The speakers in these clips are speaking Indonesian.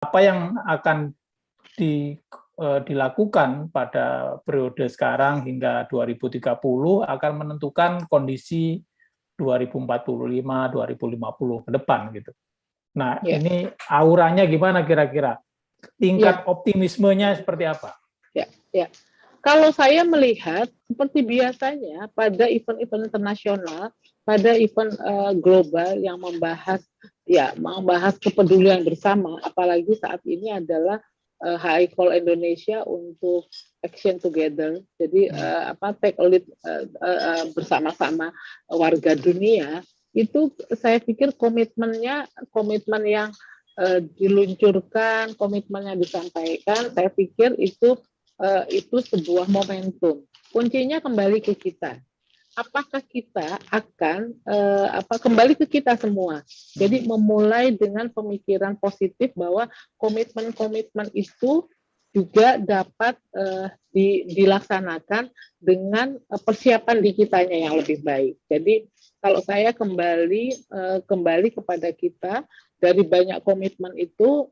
apa yang akan dilakukan pada periode sekarang hingga 2030 akan menentukan kondisi 2045-2050 ke depan gitu. Nah, ini auranya gimana kira-kira? Tingkat optimismenya seperti apa? Ya. Kalau saya melihat seperti biasanya pada event-event internasional, pada event global yang membahas kepedulian bersama, apalagi saat ini adalah HI Call Indonesia untuk action together. Jadi take a lead bersama-sama warga dunia, itu saya pikir komitmen yang diluncurkan, komitmen yang disampaikan, saya pikir itu sebuah momentum. Kuncinya kembali ke kita. Apakah kita akan kembali ke kita semua. Jadi memulai dengan pemikiran positif bahwa komitmen-komitmen itu juga dapat dilaksanakan dengan persiapan di kitanya yang lebih baik. Jadi kalau saya kembali kepada kita, dari banyak komitmen itu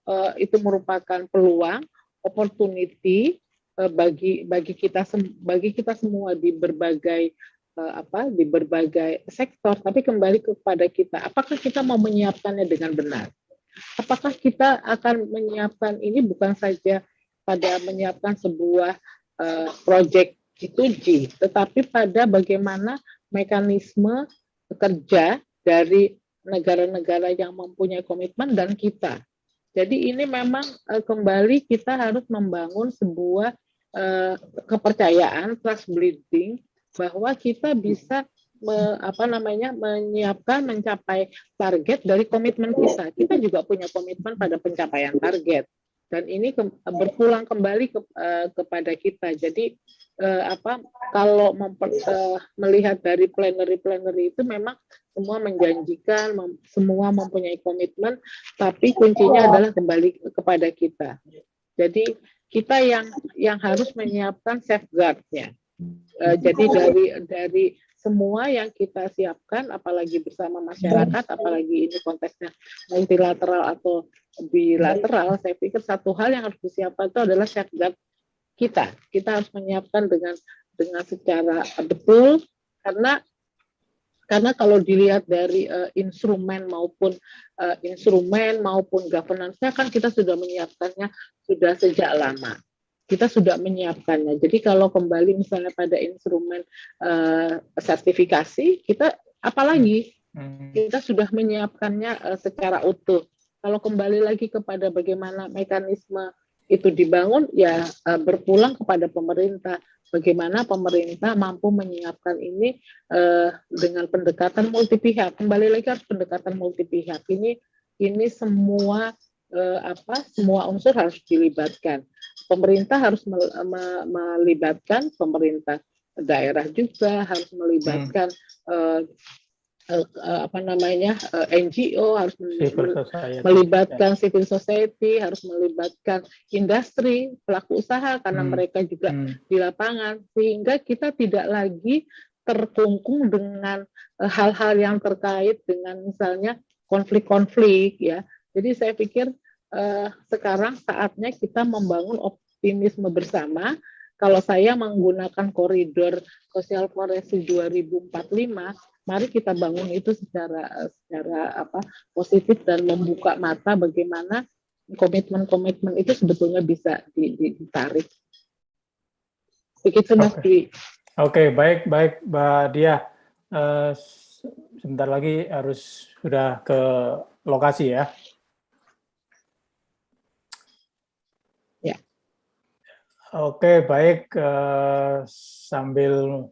merupakan peluang, opportunity bagi kita semua di berbagai sektor, tapi kembali kepada kita, apakah kita mau menyiapkannya dengan benar? Apakah kita akan menyiapkan ini bukan saja pada menyiapkan sebuah proyek G2G, tetapi pada bagaimana mekanisme kerja dari negara-negara yang mempunyai komitmen dan kita. Jadi ini memang kembali kita harus membangun sebuah kepercayaan, trust building, bahwa kita bisa menyiapkan, mencapai target dari komitmen kita. Kita juga punya komitmen pada pencapaian target, dan ini berpulang kembali kepada kita. Jadi kalau melihat dari plenary itu memang semua menjanjikan, semua mempunyai komitmen, tapi kuncinya adalah kembali kepada kita. Jadi kita yang harus menyiapkan safeguard-nya. Jadi dari semua yang kita siapkan, apalagi bersama masyarakat, apalagi ini konteksnya multilateral atau bilateral, saya pikir satu hal yang harus disiapkan itu adalah safeguard kita. Kita harus menyiapkan dengan secara betul, karena kalau dilihat dari instrumen maupun governance-nya kan kita sudah menyiapkannya sudah sejak lama. Kita sudah menyiapkannya. Jadi kalau kembali misalnya pada instrumen sertifikasi, kita apalagi kita sudah menyiapkannya secara utuh. Kalau kembali lagi kepada bagaimana mekanisme itu dibangun, ya berpulang kepada pemerintah. Bagaimana pemerintah mampu menyiapkan ini dengan pendekatan multi pihak. Kembali lagi harus pendekatan multi pihak. Ini semua semua unsur harus dilibatkan. Pemerintah harus melibatkan, pemerintah daerah juga harus melibatkan NGO, harus melibatkan civil society, harus melibatkan industri, pelaku usaha, karena mereka juga di lapangan, sehingga kita tidak lagi terkungkung dengan hal-hal yang terkait dengan misalnya konflik-konflik, ya. Jadi saya pikir sekarang saatnya kita membangun optimisme bersama. Kalau saya menggunakan koridor Social Forestry 2045, mari kita bangun itu secara positif dan membuka mata bagaimana komitmen-komitmen itu sebetulnya bisa ditarik. Begitu Mas Dwi. Oke, baik Mbak Diah. Sebentar lagi sudah ke lokasi ya. Oke, baik. Sambil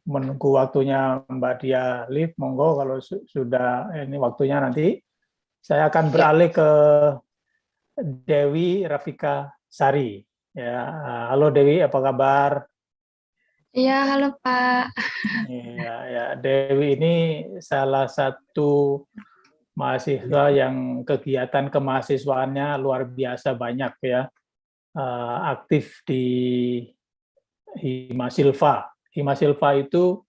menunggu waktunya Mbak Diah live, monggo kalau sudah ini waktunya nanti, saya akan beralih ke Dewi Rafika Sari. Ya, halo Dewi, apa kabar? Iya, halo Pak. Ya, Dewi ini salah satu mahasiswa yang kegiatan kemahasiswaannya luar biasa banyak ya. Aktif di Himasilva. Himasilva itu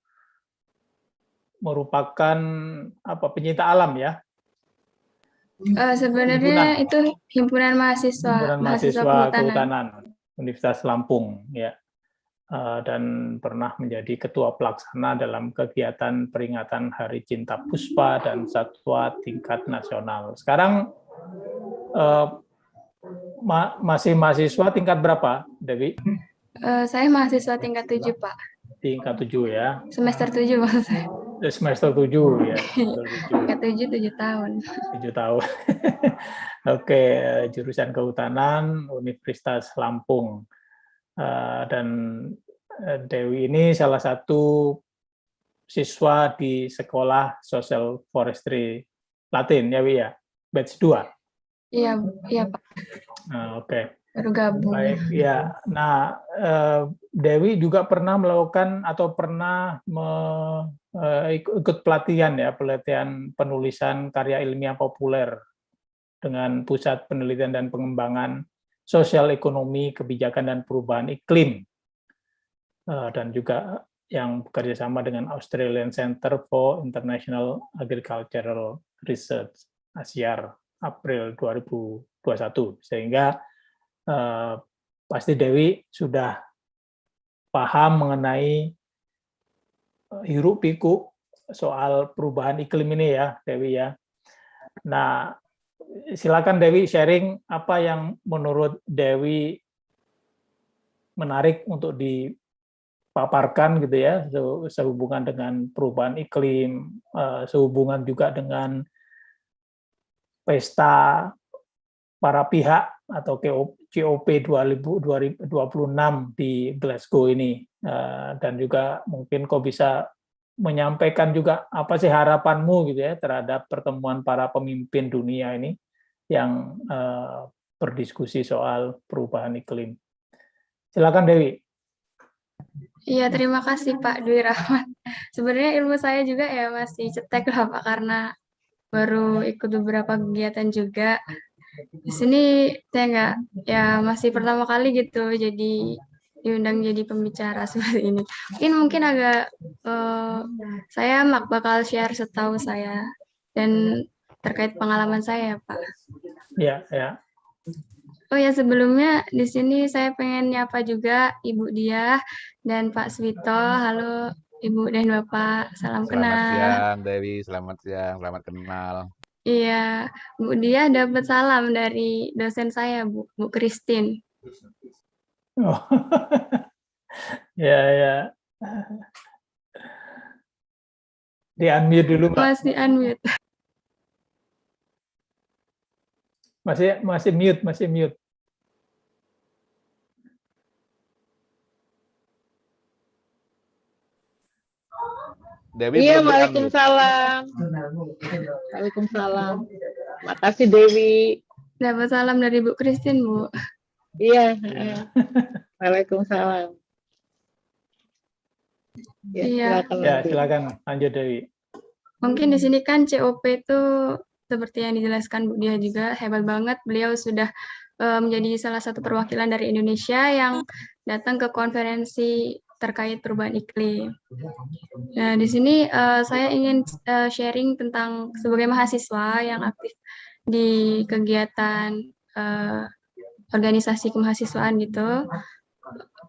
merupakan pencinta alam ya. Sebenarnya itu himpunan Himpunan mahasiswa Mahasiswa kehutanan. Kehutanan Universitas Lampung, ya. Dan pernah menjadi ketua pelaksana dalam kegiatan peringatan Hari Cinta Puspa dan Satwa tingkat nasional. Sekarang masih mahasiswa tingkat berapa, Dewi? Saya mahasiswa tingkat 7, Pak. Tingkat 7 ya. Semester 7 maksud saya. Semester 7 ya. Tingkat 7, 7 tahun. 7 tahun. Oke, jurusan Kehutanan Universitas Lampung. Dan Dewi ini salah satu siswa di Sekolah Social Forestry Latin, ya, Wi, ya? Batch 2? Iya, Pak. Oke. Baru gabung. Baik, ya. Nah, Dewi juga pernah melakukan atau pernah ikut pelatihan penulisan karya ilmiah populer dengan Pusat Penelitian dan Pengembangan Sosial Ekonomi, Kebijakan dan Perubahan Iklim, dan juga yang bekerja sama dengan Australian Center for International Agricultural Research, ASIAR, April 2021. Sehingga pasti Dewi sudah paham mengenai hiruk pikuk soal perubahan iklim ini ya, Dewi ya. Nah, silakan Dewi sharing apa yang menurut Dewi menarik untuk dipaparkan gitu ya, sehubungan dengan perubahan iklim, sehubungan juga dengan pesta para pihak atau COP 2026 di Glasgow ini, dan juga mungkin kau bisa menyampaikan juga apa sih harapanmu gitu ya terhadap pertemuan para pemimpin dunia ini yang berdiskusi soal perubahan iklim. Silakan Dewi. Iya, terima kasih Pak Dwi Rahmat. Sebenarnya ilmu saya juga ya masih cetek lah Pak, karena baru ikut beberapa kegiatan juga. Di sini saya masih pertama kali gitu, jadi diundang jadi pembicara seperti ini. Mungkin agak saya bakal share setahu saya dan terkait pengalaman saya, Pak. Ya, ya. Oh ya, sebelumnya di sini saya pengen nyapa juga Ibu Diah dan Pak Swito. Halo Ibu dan Bapak, salam kenal. Selamat siang Dewi, selamat siang, selamat kenal. Iya, Bu Diah dapat salam dari dosen saya, Bu Christine. Oh. Ya, ya. Di-unmute dulu, Mbak. Masih unmute. Masih mute. Dewi Iya, belum di-unmute. Waalaikumsalam. Waalaikumsalam. Makasih Dewi. Dapat salam dari Bu Christine, Bu. Iya. Waalaikumsalam. Iya. Ya, silakan lanjut Dewi. Mungkin di sini kan COP itu seperti yang dijelaskan Bu Diah juga, hebat banget. Beliau sudah menjadi salah satu perwakilan dari Indonesia yang datang ke konferensi terkait perubahan iklim. Nah, di sini saya ingin sharing tentang sebagai mahasiswa yang aktif di kegiatan organisasi kemahasiswaan gitu,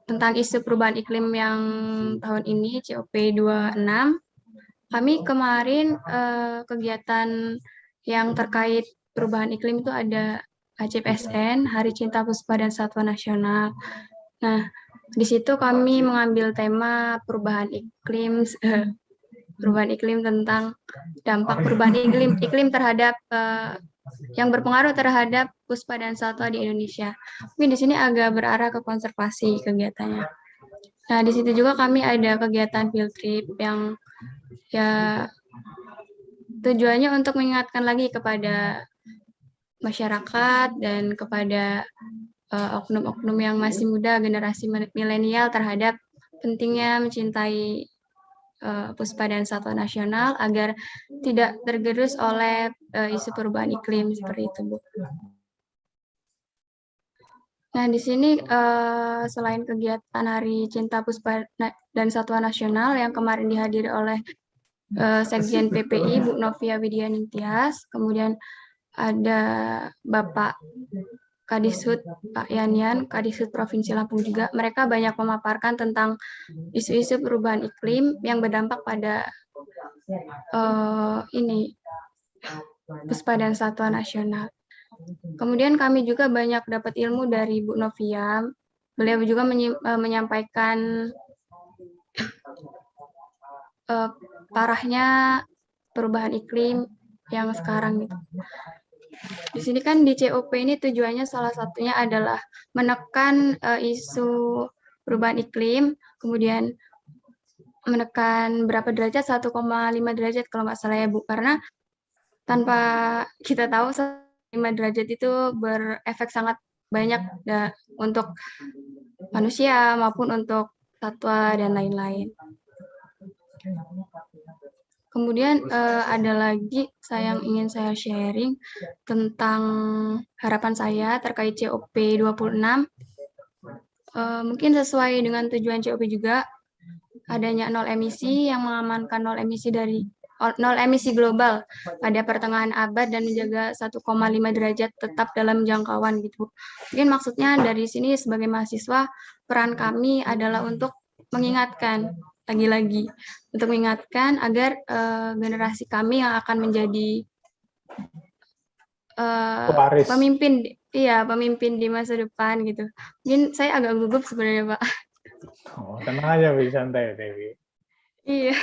tentang isu perubahan iklim yang tahun ini, COP 26. Kami kemarin kegiatan yang terkait perubahan iklim itu ada HCPSN, Hari Cinta Puspa dan Satwa Nasional. Nah, di situ kami mengambil tema perubahan iklim tentang dampak perubahan iklim terhadap yang berpengaruh terhadap puspa dan satwa di Indonesia. Mungkin di sini agak berarah ke konservasi kegiatannya. Nah, di situ juga kami ada kegiatan field trip yang ya tujuannya untuk mengingatkan lagi kepada masyarakat dan kepada oknum-oknum yang masih muda, generasi milenial terhadap pentingnya mencintai puspa dan satwa nasional agar tidak tergerus oleh isu perubahan iklim seperti itu, Bu. Nah, di sini selain kegiatan Hari Cinta Puspa dan Satwa Nasional yang kemarin dihadiri oleh Sekjen PPI Bu Novia Widianingtyas, kemudian ada Bapak Kadishub Pak Yan, Kadishub Provinsi Lampung juga. Mereka banyak memaparkan tentang isu-isu perubahan iklim yang berdampak pada Puspa dan Satwa Nasional. Kemudian kami juga banyak dapat ilmu dari Bu Novia. Beliau juga menyampaikan parahnya perubahan iklim yang sekarang gitu. Di sini kan di COP ini tujuannya salah satunya adalah menekan isu perubahan iklim, kemudian menekan berapa derajat, 1,5 derajat kalau nggak salah ya Bu, karena tanpa kita tahu 5 derajat itu berefek sangat banyak untuk manusia maupun untuk satwa dan lain-lain. Kemudian ada lagi yang ingin saya sharing tentang harapan saya terkait COP 26. Mungkin sesuai dengan tujuan COP juga, adanya nol emisi yang mengamankan nol emisi global pada pertengahan abad dan menjaga 1,5 derajat tetap dalam jangkauan gitu. Mungkin maksudnya dari sini sebagai mahasiswa, peran kami adalah untuk mengingatkan lagi-lagi untuk mengingatkan agar generasi kami yang akan menjadi pemimpin di masa depan gitu. Mungkin saya agak gugup sebenarnya Pak. Oh, tenang aja Bi, santai Dewi. Iya,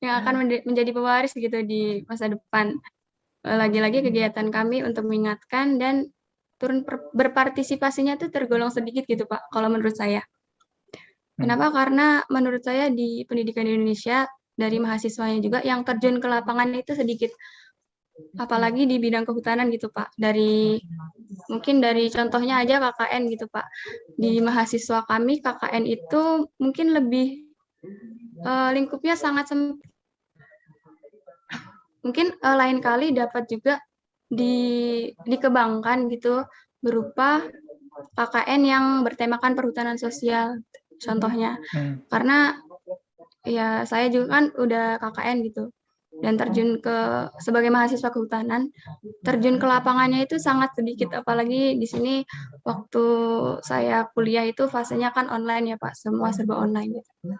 yang akan menjadi pewaris gitu di masa depan. Lagi-lagi kegiatan kami untuk mengingatkan dan turun berpartisipasinya itu tergolong sedikit gitu Pak, kalau menurut saya. Kenapa? Karena menurut saya di pendidikan di Indonesia, dari mahasiswanya juga yang terjun ke lapangan itu sedikit. Apalagi di bidang kehutanan gitu Pak. Mungkin dari contohnya aja KKN gitu Pak. Di mahasiswa kami KKN itu mungkin lebih lingkupnya sangat sempit. Mungkin lain kali dapat juga dikembangkan gitu berupa KKN yang bertemakan perhutanan sosial. Contohnya, karena ya saya juga kan udah KKN gitu, dan terjun sebagai mahasiswa kehutanan, terjun ke lapangannya itu sangat sedikit, apalagi di sini waktu saya kuliah itu fasenya kan online ya Pak, semua serba online gitu.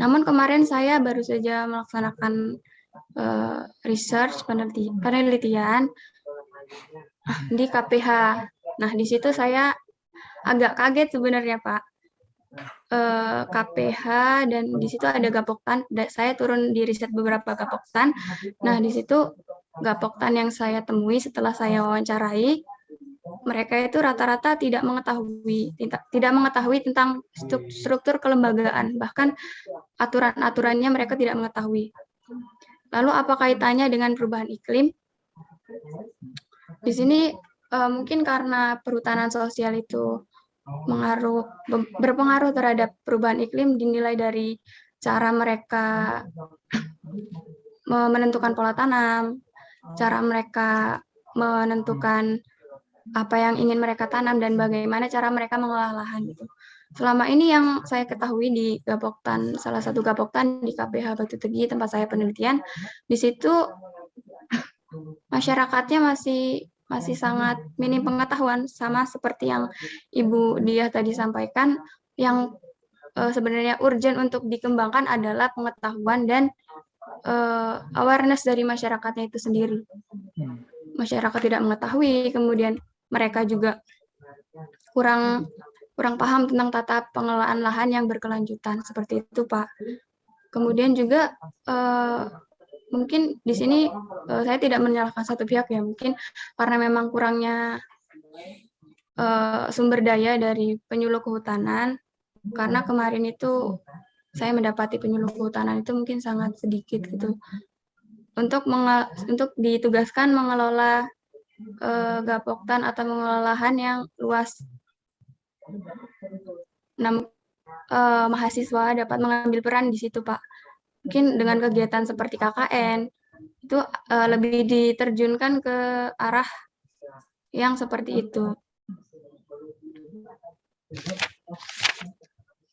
Namun kemarin saya baru saja melaksanakan research penelitian di KPH. Nah, di situ saya agak kaget sebenarnya Pak. KPH dan di situ ada Gapoktan. Saya turun di riset beberapa Gapoktan. Nah, di situ Gapoktan yang saya temui setelah saya wawancarai, mereka itu rata-rata tidak mengetahui tentang struktur kelembagaan, bahkan aturan-aturannya mereka tidak mengetahui. Lalu apa kaitannya dengan perubahan iklim? Di sini mungkin karena perhutanan sosial itu berpengaruh terhadap perubahan iklim dinilai dari cara mereka menentukan pola tanam, cara mereka menentukan apa yang ingin mereka tanam dan bagaimana cara mereka mengolah lahan gitu. Selama ini yang saya ketahui di Gapoktan, salah satu Gapoktan di KPH Batu Tegi tempat saya penelitian, di situ masyarakatnya masih sangat minim pengetahuan, sama seperti yang Ibu Diah tadi sampaikan. Yang sebenarnya urgent untuk dikembangkan adalah pengetahuan dan awareness dari masyarakatnya itu sendiri. Masyarakat tidak mengetahui, kemudian mereka juga kurang paham tentang tata pengelolaan lahan yang berkelanjutan, seperti itu Pak. Kemudian juga mungkin di sini saya tidak menyalahkan satu pihak ya, mungkin karena memang kurangnya sumber daya dari penyuluh kehutanan, karena kemarin itu saya mendapati penyuluh kehutanan itu mungkin sangat sedikit gitu untuk ditugaskan mengelola Gapoktan atau mengelola lahan yang luas. Namun mahasiswa dapat mengambil peran di situ Pak. Mungkin dengan kegiatan seperti KKN itu lebih diterjunkan ke arah yang seperti itu.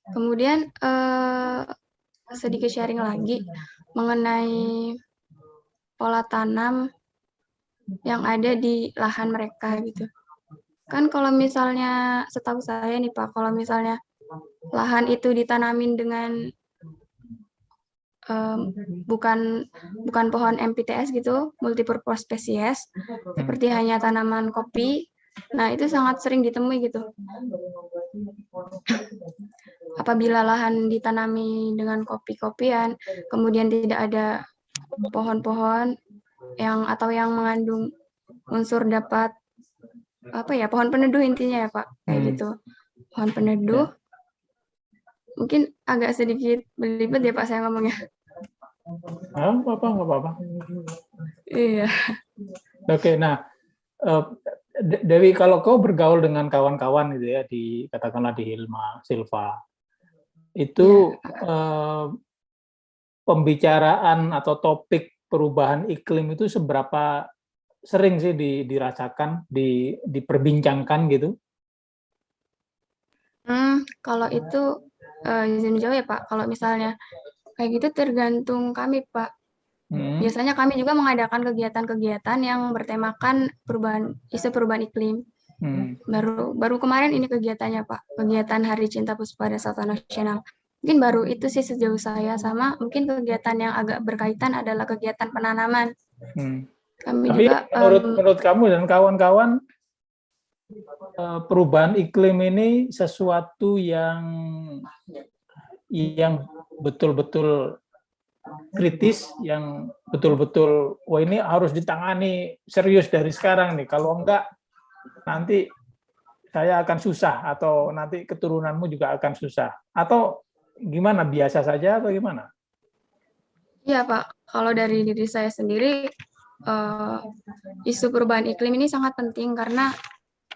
Kemudian sedikit sharing lagi mengenai pola tanam yang ada di lahan mereka gitu. Kan kalau misalnya setahu saya nih Pak, kalau misalnya lahan itu ditanamin dengan bukan pohon MPTS gitu, multipurpose species, seperti hanya tanaman kopi. Nah, itu sangat sering ditemui gitu. Apabila lahan ditanami dengan kopi-kopian, kemudian tidak ada pohon-pohon yang mengandung unsur dapat pohon peneduh intinya ya Pak, kayak gitu. Pohon peneduh. Mungkin agak sedikit belibet ya Pak saya ngomongnya. Nggak apa-apa. Iya. Oke, nah Dewi, kalau kau bergaul dengan kawan-kawan gitu ya, katakanlah di Hilma, Silva, itu pembicaraan atau topik perubahan iklim itu seberapa sering sih dirasakan, diperbincangkan gitu? Kalau itu izin jauh ya Pak, kalau misalnya kayak gitu tergantung kami Pak. Biasanya kami juga mengadakan kegiatan-kegiatan yang bertemakan isu perubahan iklim. Baru kemarin ini kegiatannya Pak, kegiatan Hari Cinta Puspada Satwa Nasional. Mungkin baru itu sih sejauh saya, sama mungkin kegiatan yang agak berkaitan adalah kegiatan penanaman. Kami Tapi juga menurut kamu dan kawan-kawan, perubahan iklim ini sesuatu yang betul-betul kritis, yang betul-betul wah ini harus ditangani serius dari sekarang nih, kalau enggak nanti saya akan susah, atau nanti keturunanmu juga akan susah, atau gimana, biasa saja atau gimana? Iya Pak, kalau dari diri saya sendiri, isu perubahan iklim ini sangat penting karena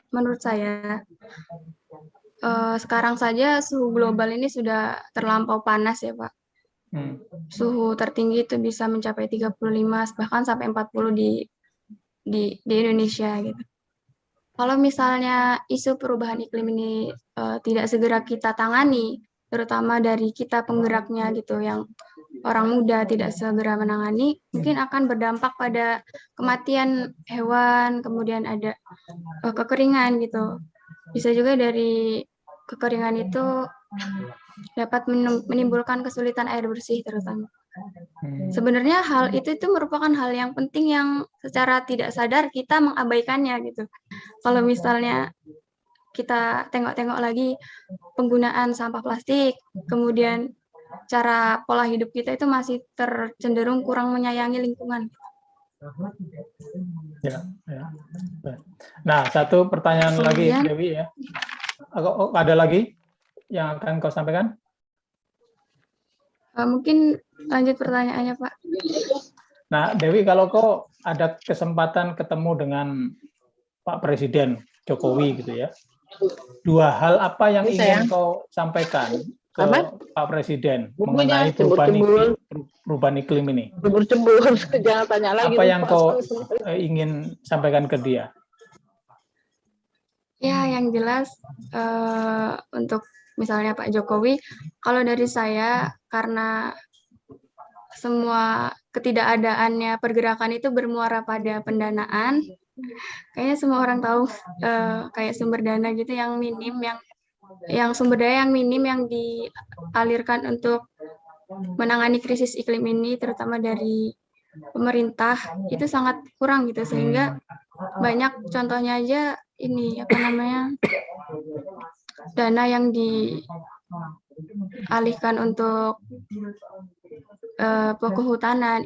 menurut saya sekarang saja suhu global ini sudah terlampau panas ya Pak. Suhu tertinggi itu bisa mencapai 35 bahkan sampai 40 di Indonesia gitu. Kalau misalnya isu perubahan iklim ini tidak segera kita tangani, terutama dari kita penggeraknya gitu, yang orang muda tidak segera menangani, mungkin akan berdampak pada kematian hewan, kemudian ada kekeringan gitu. Bisa juga dari kekeringan itu dapat menimbulkan kesulitan air bersih terutama. Sebenarnya hal itu merupakan hal yang penting yang secara tidak sadar kita mengabaikannya gitu. Kalau misalnya kita tengok-tengok lagi penggunaan sampah plastik, kemudian cara pola hidup kita itu masih cenderung kurang menyayangi lingkungan. Ya. Nah, satu pertanyaan lagi, Dewi ya. Ada lagi yang akan kau sampaikan? Mungkin lanjut pertanyaannya, Pak. Nah, Dewi, kalau kau ada kesempatan ketemu dengan Pak Presiden Jokowi gitu ya, dua hal apa yang ingin kau sampaikan ke Pak Presiden mengenai perubahan iklim ini? Jangan tanya lagi. Apa yang kau ingin sampaikan ke dia? Ya, yang jelas untuk misalnya Pak Jokowi, kalau dari saya, karena semua ketidakadaannya pergerakan itu bermuara pada pendanaan, kayaknya semua orang tahu kayak sumber dana gitu yang minim, yang sumber daya yang minim yang dialirkan untuk menangani krisis iklim ini, terutama dari pemerintah, itu sangat kurang gitu, sehingga banyak contohnya aja ini dana yang dialihkan untuk kehutanan,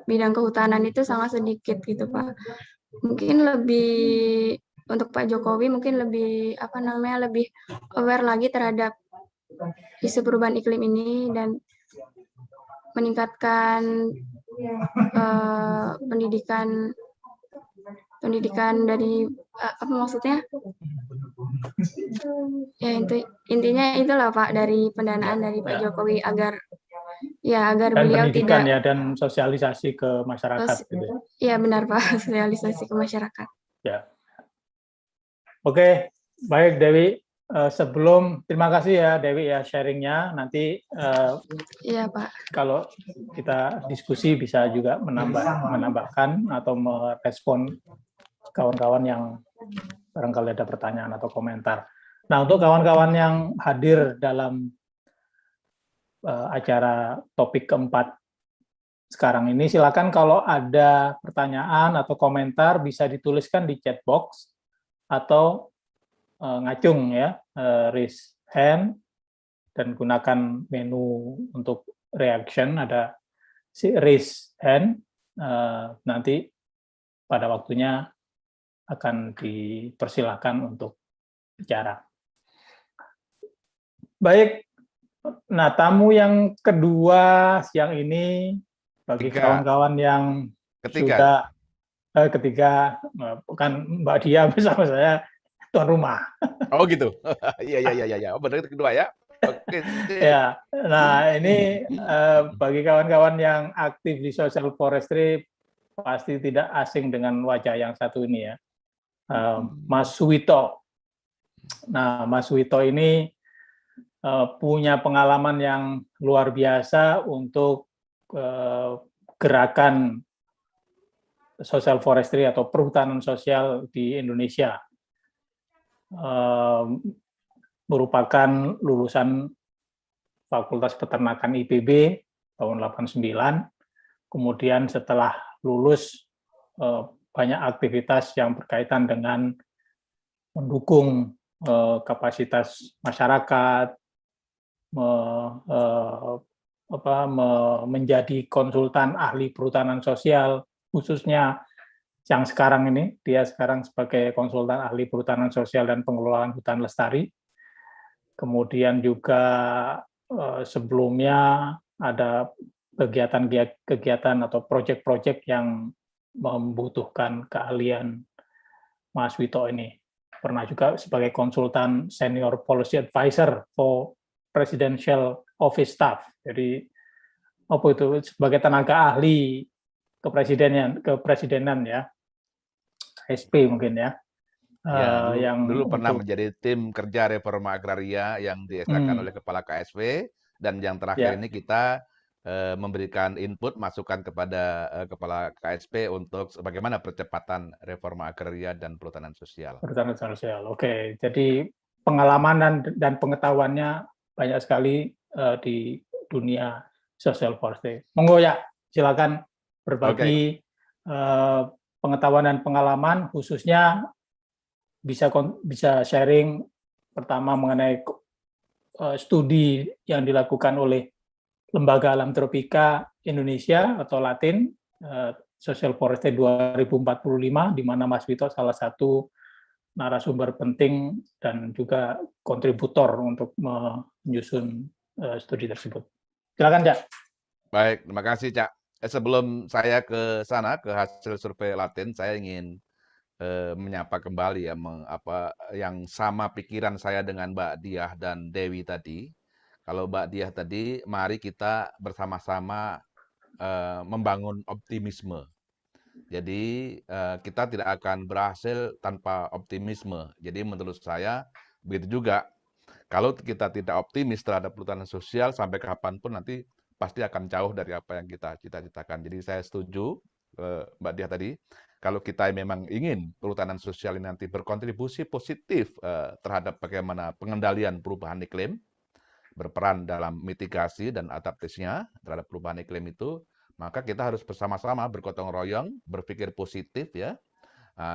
bidang kehutanan itu sangat sedikit gitu Pak. Mungkin lebih untuk Pak Jokowi mungkin lebih lebih aware lagi terhadap isu perubahan iklim ini dan meningkatkan pendidikan dari apa maksudnya? Ya intinya itulah Pak, dari pendanaan dari Pak Jokowi agar dan beliau pendidikan tidak dan sosialisasi ke masyarakat gitu. Iya benar Pak, sosialisasi ke masyarakat. Ya. Oke, baik Dewi. sebelum terima kasih ya Dewi ya sharingnya. Nanti Iya, Pak. kalau kita diskusi bisa juga menambahkan atau merespon kawan-kawan yang barangkali ada pertanyaan atau komentar. Nah, untuk kawan-kawan yang hadir dalam acara topik keempat sekarang ini, silakan kalau ada pertanyaan atau komentar bisa dituliskan di chat box atau ngacung ya, raise hand, dan gunakan menu untuk reaction, ada raise hand, nanti pada waktunya akan dipersilahkan untuk bicara. Baik, nah tamu yang kedua siang ini bagi kawan-kawan yang sudah ketiga, bukan Mbak Dia bersama saya, tuan rumah. Oh gitu. Iya. Oh, benar itu kedua ya. Oke. Ya, nah ini bagi kawan-kawan yang aktif di social forestry pasti tidak asing dengan wajah yang satu ini ya, Mas Suwito. Nah, Mas Suwito ini punya pengalaman yang luar biasa untuk gerakan social forestry atau perhutanan sosial di Indonesia. Merupakan lulusan Fakultas Peternakan IPB tahun 89. Kemudian setelah lulus banyak aktivitas yang berkaitan dengan mendukung kapasitas masyarakat, menjadi konsultan ahli perhutanan sosial, khususnya yang sekarang ini, dia sekarang sebagai konsultan ahli perhutanan sosial dan pengelolaan hutan lestari. Kemudian juga sebelumnya ada kegiatan atau proyek-proyek yang membutuhkan keahlian Mas Wito ini. Pernah juga sebagai konsultan senior policy advisor for presidential office staff. Jadi apa itu, sebagai tenaga ahli kepresidenan ya, KSP mungkin ya. Ya, Yang dulu pernah untuk, menjadi tim kerja reforma agraria yang diesakan oleh Kepala KSP, dan yang terakhir ini kita memberikan input, masukan kepada Kepala KSP untuk bagaimana percepatan reforma agraria dan perhutanan sosial. Perhutanan sosial, oke. Jadi pengalaman dan pengetahuannya banyak sekali di dunia social forestry. Monggo ya, silakan berbagi pengetahuan dan pengalaman, khususnya bisa sharing pertama mengenai studi yang dilakukan oleh Lembaga Alam Tropika Indonesia atau Latin, Social Forestry 2045, di mana Mas Wito salah satu narasumber penting dan juga kontributor untuk menyusun studi tersebut. Silakan, Cak. Baik, terima kasih, Cak. Sebelum saya ke sana, ke hasil survei Latin, saya ingin menyapa kembali ya, yang sama pikiran saya dengan Mbak Diah dan Dewi tadi. Kalau Mbak Diah tadi, mari kita bersama-sama membangun optimisme. Jadi kita tidak akan berhasil tanpa optimisme. Jadi menurut saya begitu juga. Kalau kita tidak optimis terhadap perhutanan sosial, sampai kapanpun nanti pasti akan jauh dari apa yang kita cita-citakan. Jadi saya setuju Mbak Diah tadi, kalau kita memang ingin perhutanan sosial ini nanti berkontribusi positif terhadap bagaimana pengendalian perubahan iklim, berperan dalam mitigasi dan adaptasinya terhadap perubahan iklim itu, maka kita harus bersama-sama bergotong royong, berpikir positif ya,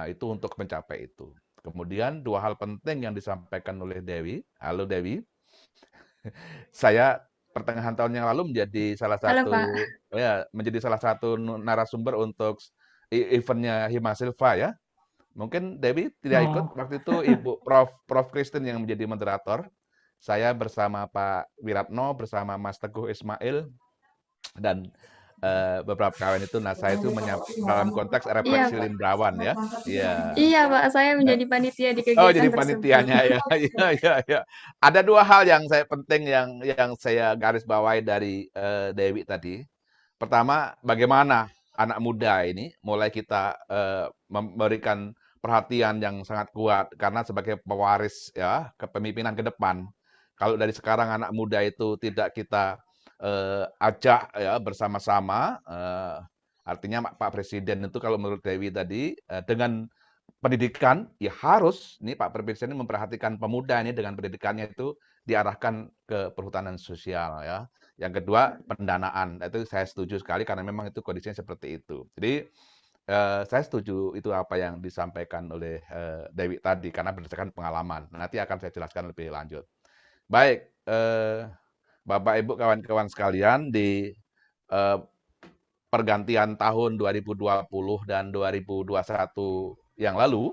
itu untuk mencapai itu. Kemudian dua hal penting yang disampaikan oleh Dewi. Halo Dewi, saya pertengahan tahun yang lalu menjadi salah satu narasumber untuk eventnya Himasilva ya. Mungkin Dewi tidak ikut waktu itu, Ibu Prof Kristen yang menjadi moderator. Saya bersama Pak Wiratno, bersama Mas Teguh Ismail, dan beberapa kawan itu. Nah, saya itu dalam konteks refleksi Lindrawan ya. Iya, Pak, saya menjadi panitia di kegiatan tersebut. Oh, jadi panitianya ya. Iya. Ada dua hal yang saya penting yang saya garis bawahi dari Dewi tadi. Pertama, bagaimana anak muda ini mulai kita memberikan perhatian yang sangat kuat karena sebagai pewaris ya kepemimpinan ke depan. Kalau dari sekarang anak muda itu tidak kita ajak ya bersama-sama, artinya Pak Presiden itu kalau menurut Dewi tadi dengan pendidikan ya harus nih Pak Presiden ini memperhatikan pemuda ini dengan pendidikannya itu diarahkan ke perhutanan sosial ya. Yang kedua pendanaan, itu saya setuju sekali karena memang itu kondisinya seperti itu. Jadi saya setuju itu apa yang disampaikan oleh Dewi tadi karena berdasarkan pengalaman. Nanti akan saya jelaskan lebih lanjut. Baik, Bapak Ibu kawan-kawan sekalian di pergantian tahun 2020 dan 2021 yang lalu,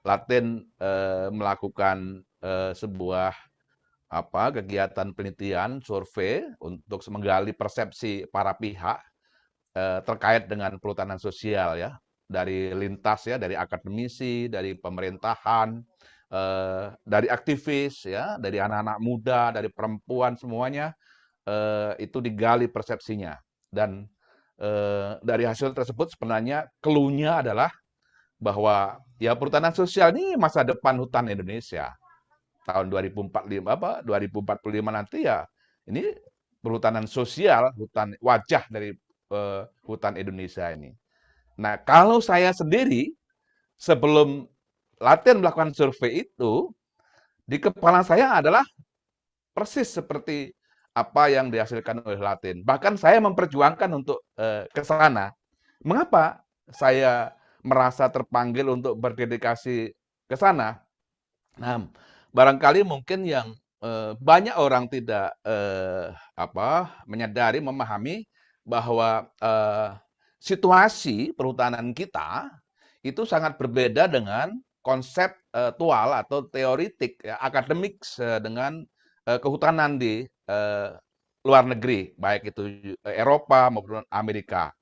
Latin melakukan sebuah kegiatan penelitian survei untuk menggali persepsi para pihak terkait dengan perhutanan sosial ya, dari lintas ya, dari akademisi, dari pemerintahan, dari aktivis ya, dari anak-anak muda, dari perempuan semuanya itu digali persepsinya. Dan dari hasil tersebut sebenarnya clue-nya adalah bahwa ya perhutanan sosial ini masa depan hutan Indonesia. Tahun 2045 nanti ya ini perhutanan sosial, hutan wajah dari hutan Indonesia ini. Nah, kalau saya sendiri sebelum Latin melakukan survei itu di kepala saya adalah persis seperti apa yang dihasilkan oleh Latin. Bahkan saya memperjuangkan untuk ke sana. Mengapa saya merasa terpanggil untuk berdedikasi ke sana? Nah, barangkali mungkin yang banyak orang tidak menyadari, memahami bahwa situasi perhutanan kita itu sangat berbeda dengan konseptual atau teoritik ya, akademik dengan kehutanan di luar negeri, baik itu Eropa maupun Amerika.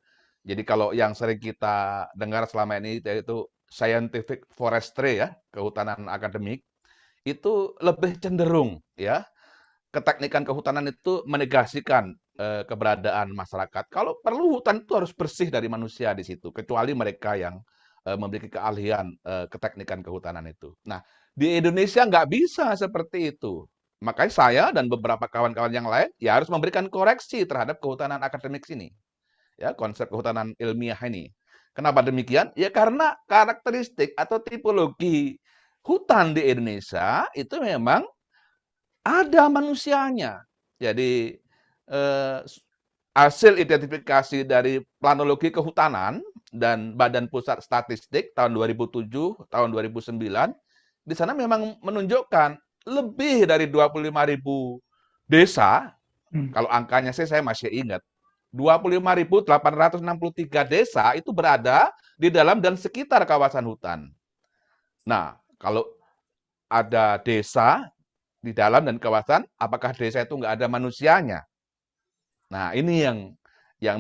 Jadi kalau yang sering kita dengar selama ini yaitu scientific forestry ya, kehutanan akademik, itu lebih cenderung ya, keteknikan kehutanan itu menegasikan keberadaan masyarakat. Kalau perlu hutan itu harus bersih dari manusia di situ, kecuali mereka yang memiliki keahlian keteknikan kehutanan itu. Nah, di Indonesia nggak bisa seperti itu. Makanya saya dan beberapa kawan-kawan yang lain ya harus memberikan koreksi terhadap kehutanan akademik ini. Ya, konsep kehutanan ilmiah ini. Kenapa demikian? Ya karena karakteristik atau tipologi hutan di Indonesia itu memang ada manusianya. Jadi hasil identifikasi dari planologi kehutanan dan Badan Pusat Statistik tahun 2007, tahun 2009, di sana memang menunjukkan lebih dari 25.000 desa, kalau angkanya saya masih ingat, 25.863 desa itu berada di dalam dan sekitar kawasan hutan. Nah, kalau ada desa di dalam dan kawasan, apakah desa itu nggak ada manusianya? Nah, ini yang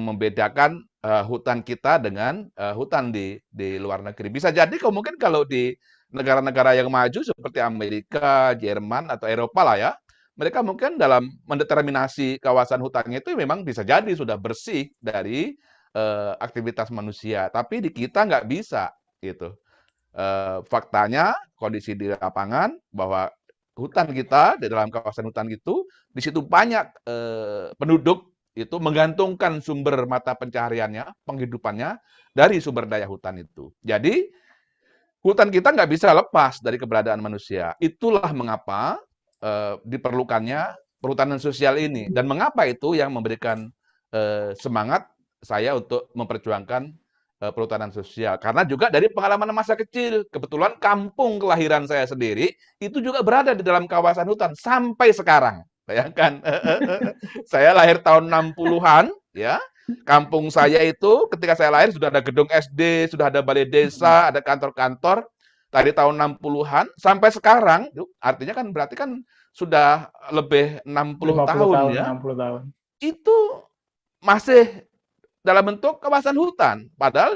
membedakan hutan kita dengan hutan di luar negeri. Bisa jadi mungkin kalau di negara-negara yang maju seperti Amerika, Jerman, atau Eropa lah ya, mereka mungkin dalam mendeterminasi kawasan hutannya itu memang bisa jadi sudah bersih dari aktivitas manusia. Tapi di kita nggak bisa gitu. Faktanya kondisi di lapangan bahwa hutan kita di dalam kawasan hutan itu di situ banyak penduduk itu menggantungkan sumber mata pencahariannya, penghidupannya dari sumber daya hutan itu. Jadi hutan kita nggak bisa lepas dari keberadaan manusia. Itulah mengapa diperlukannya perhutanan sosial ini dan mengapa itu yang memberikan semangat saya untuk memperjuangkan perhutanan sosial. Karena juga dari pengalaman masa kecil, kebetulan kampung kelahiran saya sendiri itu juga berada di dalam kawasan hutan sampai sekarang. Bayangkan, saya lahir tahun 60-an, ya. Kampung saya itu ketika saya lahir sudah ada gedung SD, sudah ada balai desa, ada kantor-kantor. Dari tahun 60-an sampai sekarang, artinya kan berarti kan sudah lebih 60 tahun ya. 60 tahun. Itu masih dalam bentuk kawasan hutan. Padahal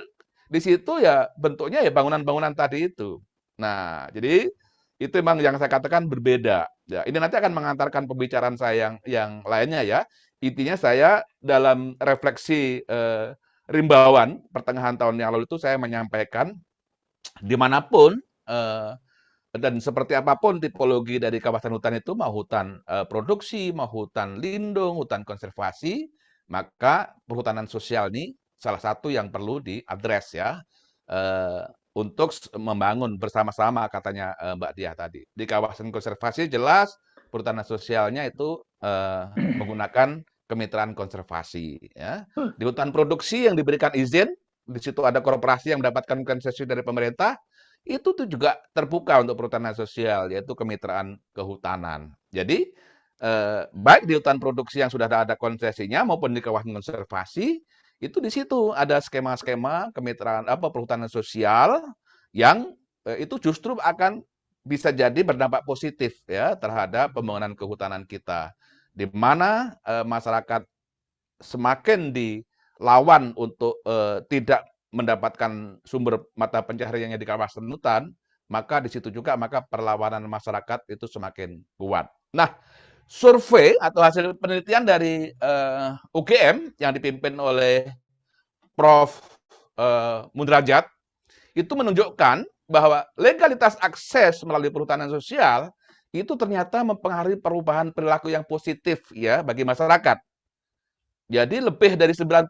di situ ya bentuknya ya bangunan-bangunan tadi itu. Nah, jadi itu memang yang saya katakan berbeda. Ya, ini nanti akan mengantarkan pembicaraan saya yang lainnya ya. Intinya saya dalam refleksi Rimbawan pertengahan tahun yang lalu itu saya menyampaikan dimanapun dan seperti apapun tipologi dari kawasan hutan itu, mau hutan produksi, mau hutan lindung, hutan konservasi, maka perhutanan sosial ini salah satu yang perlu diadres ya, untuk membangun bersama-sama katanya Mbak Diah tadi. Di kawasan konservasi jelas perhutanan sosialnya itu menggunakan kemitraan konservasi ya. Di hutan produksi yang diberikan izin, di situ ada korporasi yang mendapatkan konsesi dari pemerintah, itu tuh juga terbuka untuk perhutanan sosial, yaitu kemitraan kehutanan. Jadi, baik di hutan produksi yang sudah ada konsesinya maupun di kawasan konservasi, itu di situ ada skema-skema kemitraan perhutanan sosial yang itu justru akan bisa jadi berdampak positif ya terhadap pembangunan kehutanan kita. Di mana masyarakat semakin dilawan untuk tidak mendapatkan sumber mata pencahariannya di kawasan hutan, maka di situ juga maka perlawanan masyarakat itu semakin kuat. Nah, survei atau hasil penelitian dari UGM yang dipimpin oleh Prof. Mundrajat itu menunjukkan bahwa legalitas akses melalui perhutanan sosial itu ternyata mempengaruhi perubahan perilaku yang positif ya bagi masyarakat. Jadi lebih dari 90%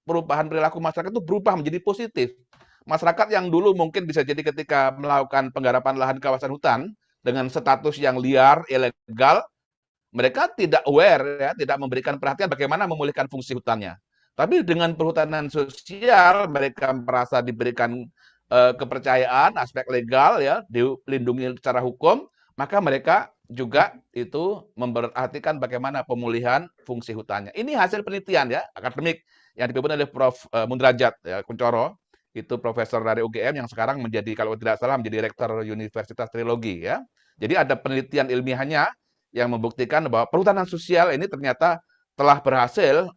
perubahan perilaku masyarakat itu berubah menjadi positif. Masyarakat yang dulu mungkin bisa jadi ketika melakukan penggarapan lahan kawasan hutan dengan status yang liar, ilegal, mereka tidak aware ya, tidak memberikan perhatian bagaimana memulihkan fungsi hutannya. Tapi dengan perhutanan sosial mereka merasa diberikan kepercayaan, aspek legal ya, dilindungi secara hukum, maka mereka juga itu memperhatikan bagaimana pemulihan fungsi hutannya. Ini hasil penelitian ya, akademik yang dipimpin oleh Prof. Mundrajat ya, Kuncoro, itu profesor dari UGM yang sekarang menjadi kalau tidak salah menjadi rektor Universitas Trilogi ya. Jadi ada penelitian ilmiahnya yang membuktikan bahwa perhutanan sosial ini ternyata telah berhasil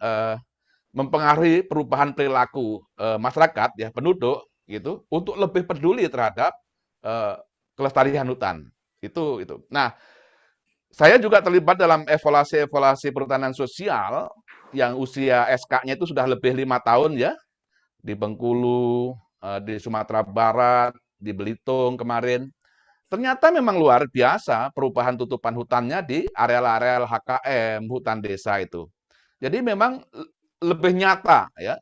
mempengaruhi perubahan perilaku masyarakat ya, penduduk gitu untuk lebih peduli terhadap kelestarian hutan. Itu. Nah, saya juga terlibat dalam evaluasi perhutanan sosial yang usia SK-nya itu sudah lebih 5 tahun ya, di Bengkulu, di Sumatera Barat, di Belitung kemarin. Ternyata memang luar biasa perubahan tutupan hutannya di areal-areal HKM, hutan desa itu. Jadi memang lebih nyata ya,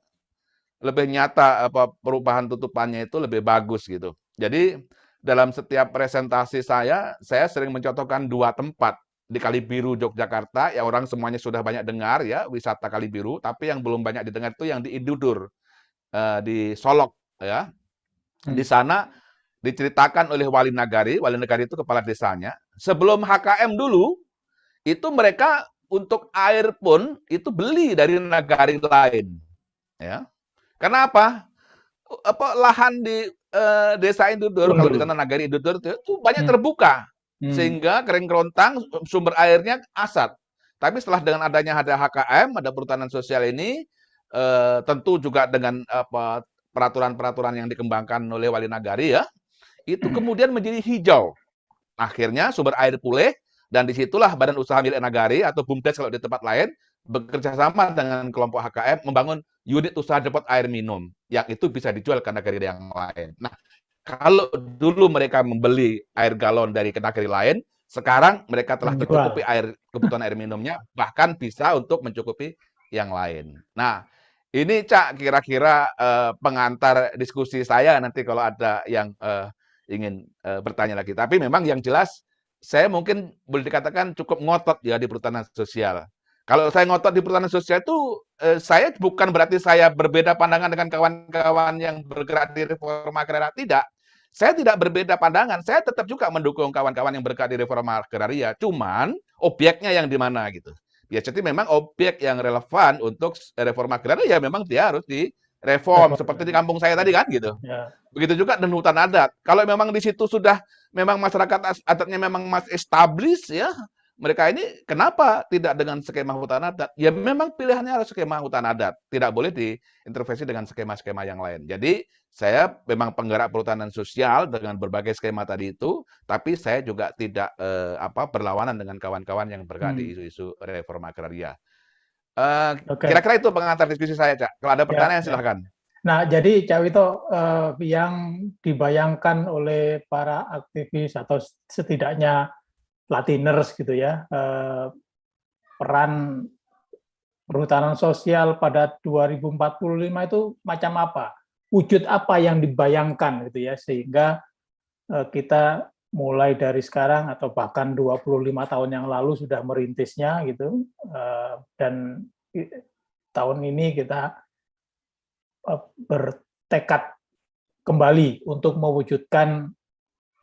lebih nyata perubahan tutupannya itu lebih bagus gitu. Jadi dalam setiap presentasi saya sering mencontohkan 2 tempat di Kalibiru, Yogyakarta, ya orang semuanya sudah banyak dengar ya, wisata Kalibiru, tapi yang belum banyak didengar itu yang di Idudur, di Solok ya. Di sana diceritakan oleh Wali Nagari itu kepala desanya, sebelum HKM dulu, itu mereka untuk air pun itu beli dari nagari lain. Ya. Kenapa? Lahan di desa Idudur, kalau di sana nagari Idudur itu banyak terbuka. Sehingga kering kerontang, sumber airnya asat. Tapi setelah dengan adanya ada HKM, ada perhutanan sosial ini, tentu juga dengan peraturan-peraturan yang dikembangkan oleh Wali Nagari ya, itu kemudian menjadi hijau. Akhirnya sumber air pulih, dan disitulah Badan Usaha Milik Nagari atau BUMDes kalau di tempat lain, bekerja sama dengan kelompok HKM membangun unit usaha depot air minum, yang itu bisa dijual ke nagari yang lain. Nah, kalau dulu mereka membeli air galon dari nagari lain, sekarang mereka telah mencukupi kebutuhan air minumnya, bahkan bisa untuk mencukupi yang lain. Nah, ini Cak kira-kira pengantar diskusi saya nanti kalau ada yang ingin bertanya lagi. Tapi memang yang jelas saya mungkin boleh dikatakan cukup ngotot ya di perhutanan sosial. Kalau saya ngotot di perhutanan sosial itu saya bukan berarti saya berbeda pandangan dengan kawan-kawan yang bergerak di reforma agraria, tidak. Saya tidak berbeda pandangan, saya tetap juga mendukung kawan-kawan yang bergerak di reforma agraria, cuman obyeknya yang di mana gitu. Ya jadi memang objek yang relevan untuk reforma agraria ya memang dia harus direform seperti di kampung saya tadi kan gitu. Ya. Begitu juga dengan hutan adat. Kalau memang di situ sudah memang masyarakat adatnya memang masih established ya, mereka ini kenapa tidak dengan skema hutan adat? Ya memang pilihannya harus skema hutan adat, tidak boleh diintervensi dengan skema-skema yang lain. Jadi saya memang penggerak perhutanan sosial dengan berbagai skema tadi itu, tapi saya juga tidak berlawanan dengan kawan-kawan yang bergerak di isu-isu reforma agraria. Kira-kira itu pengantar diskusi saya, Cak. Kalau ada pertanyaan silahkan. Nah, jadi Cak Wito, yang dibayangkan oleh para aktivis atau setidaknya Latiners gitu ya, peran perhutanan sosial pada 2045 itu macam apa? Wujud apa yang dibayangkan gitu ya, sehingga kita mulai dari sekarang atau bahkan 25 tahun yang lalu sudah merintisnya gitu, dan tahun ini kita bertekad kembali untuk mewujudkan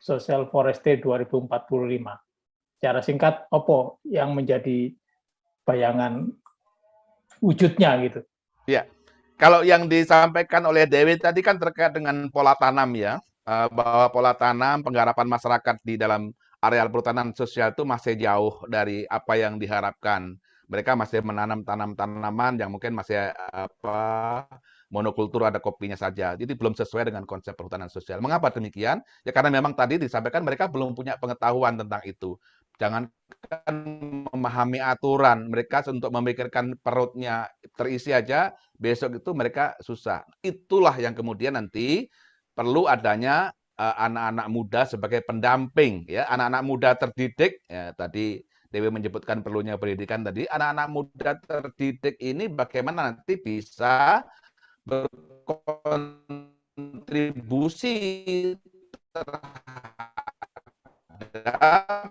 Social Forestry 2045. Secara singkat, apa yang menjadi bayangan wujudnya gitu? Ya, kalau yang disampaikan oleh Dewi tadi kan terkait dengan pola tanam ya, bahwa pola tanam penggarapan masyarakat di dalam areal perhutanan sosial itu masih jauh dari apa yang diharapkan. Mereka masih menanam tanaman yang mungkin masih monokultur, ada kopinya saja. Jadi belum sesuai dengan konsep perhutanan sosial. Mengapa demikian? Ya karena memang tadi disampaikan mereka belum punya pengetahuan tentang itu. Jangan memahami aturan, mereka untuk memikirkan perutnya terisi aja, besok itu mereka susah. Itulah yang kemudian nanti perlu adanya anak-anak muda sebagai pendamping, ya, anak-anak muda terdidik. Ya, tadi Dewi menyebutkan perlunya pendidikan tadi. Anak-anak muda terdidik ini bagaimana nanti bisa berkontribusi terhadap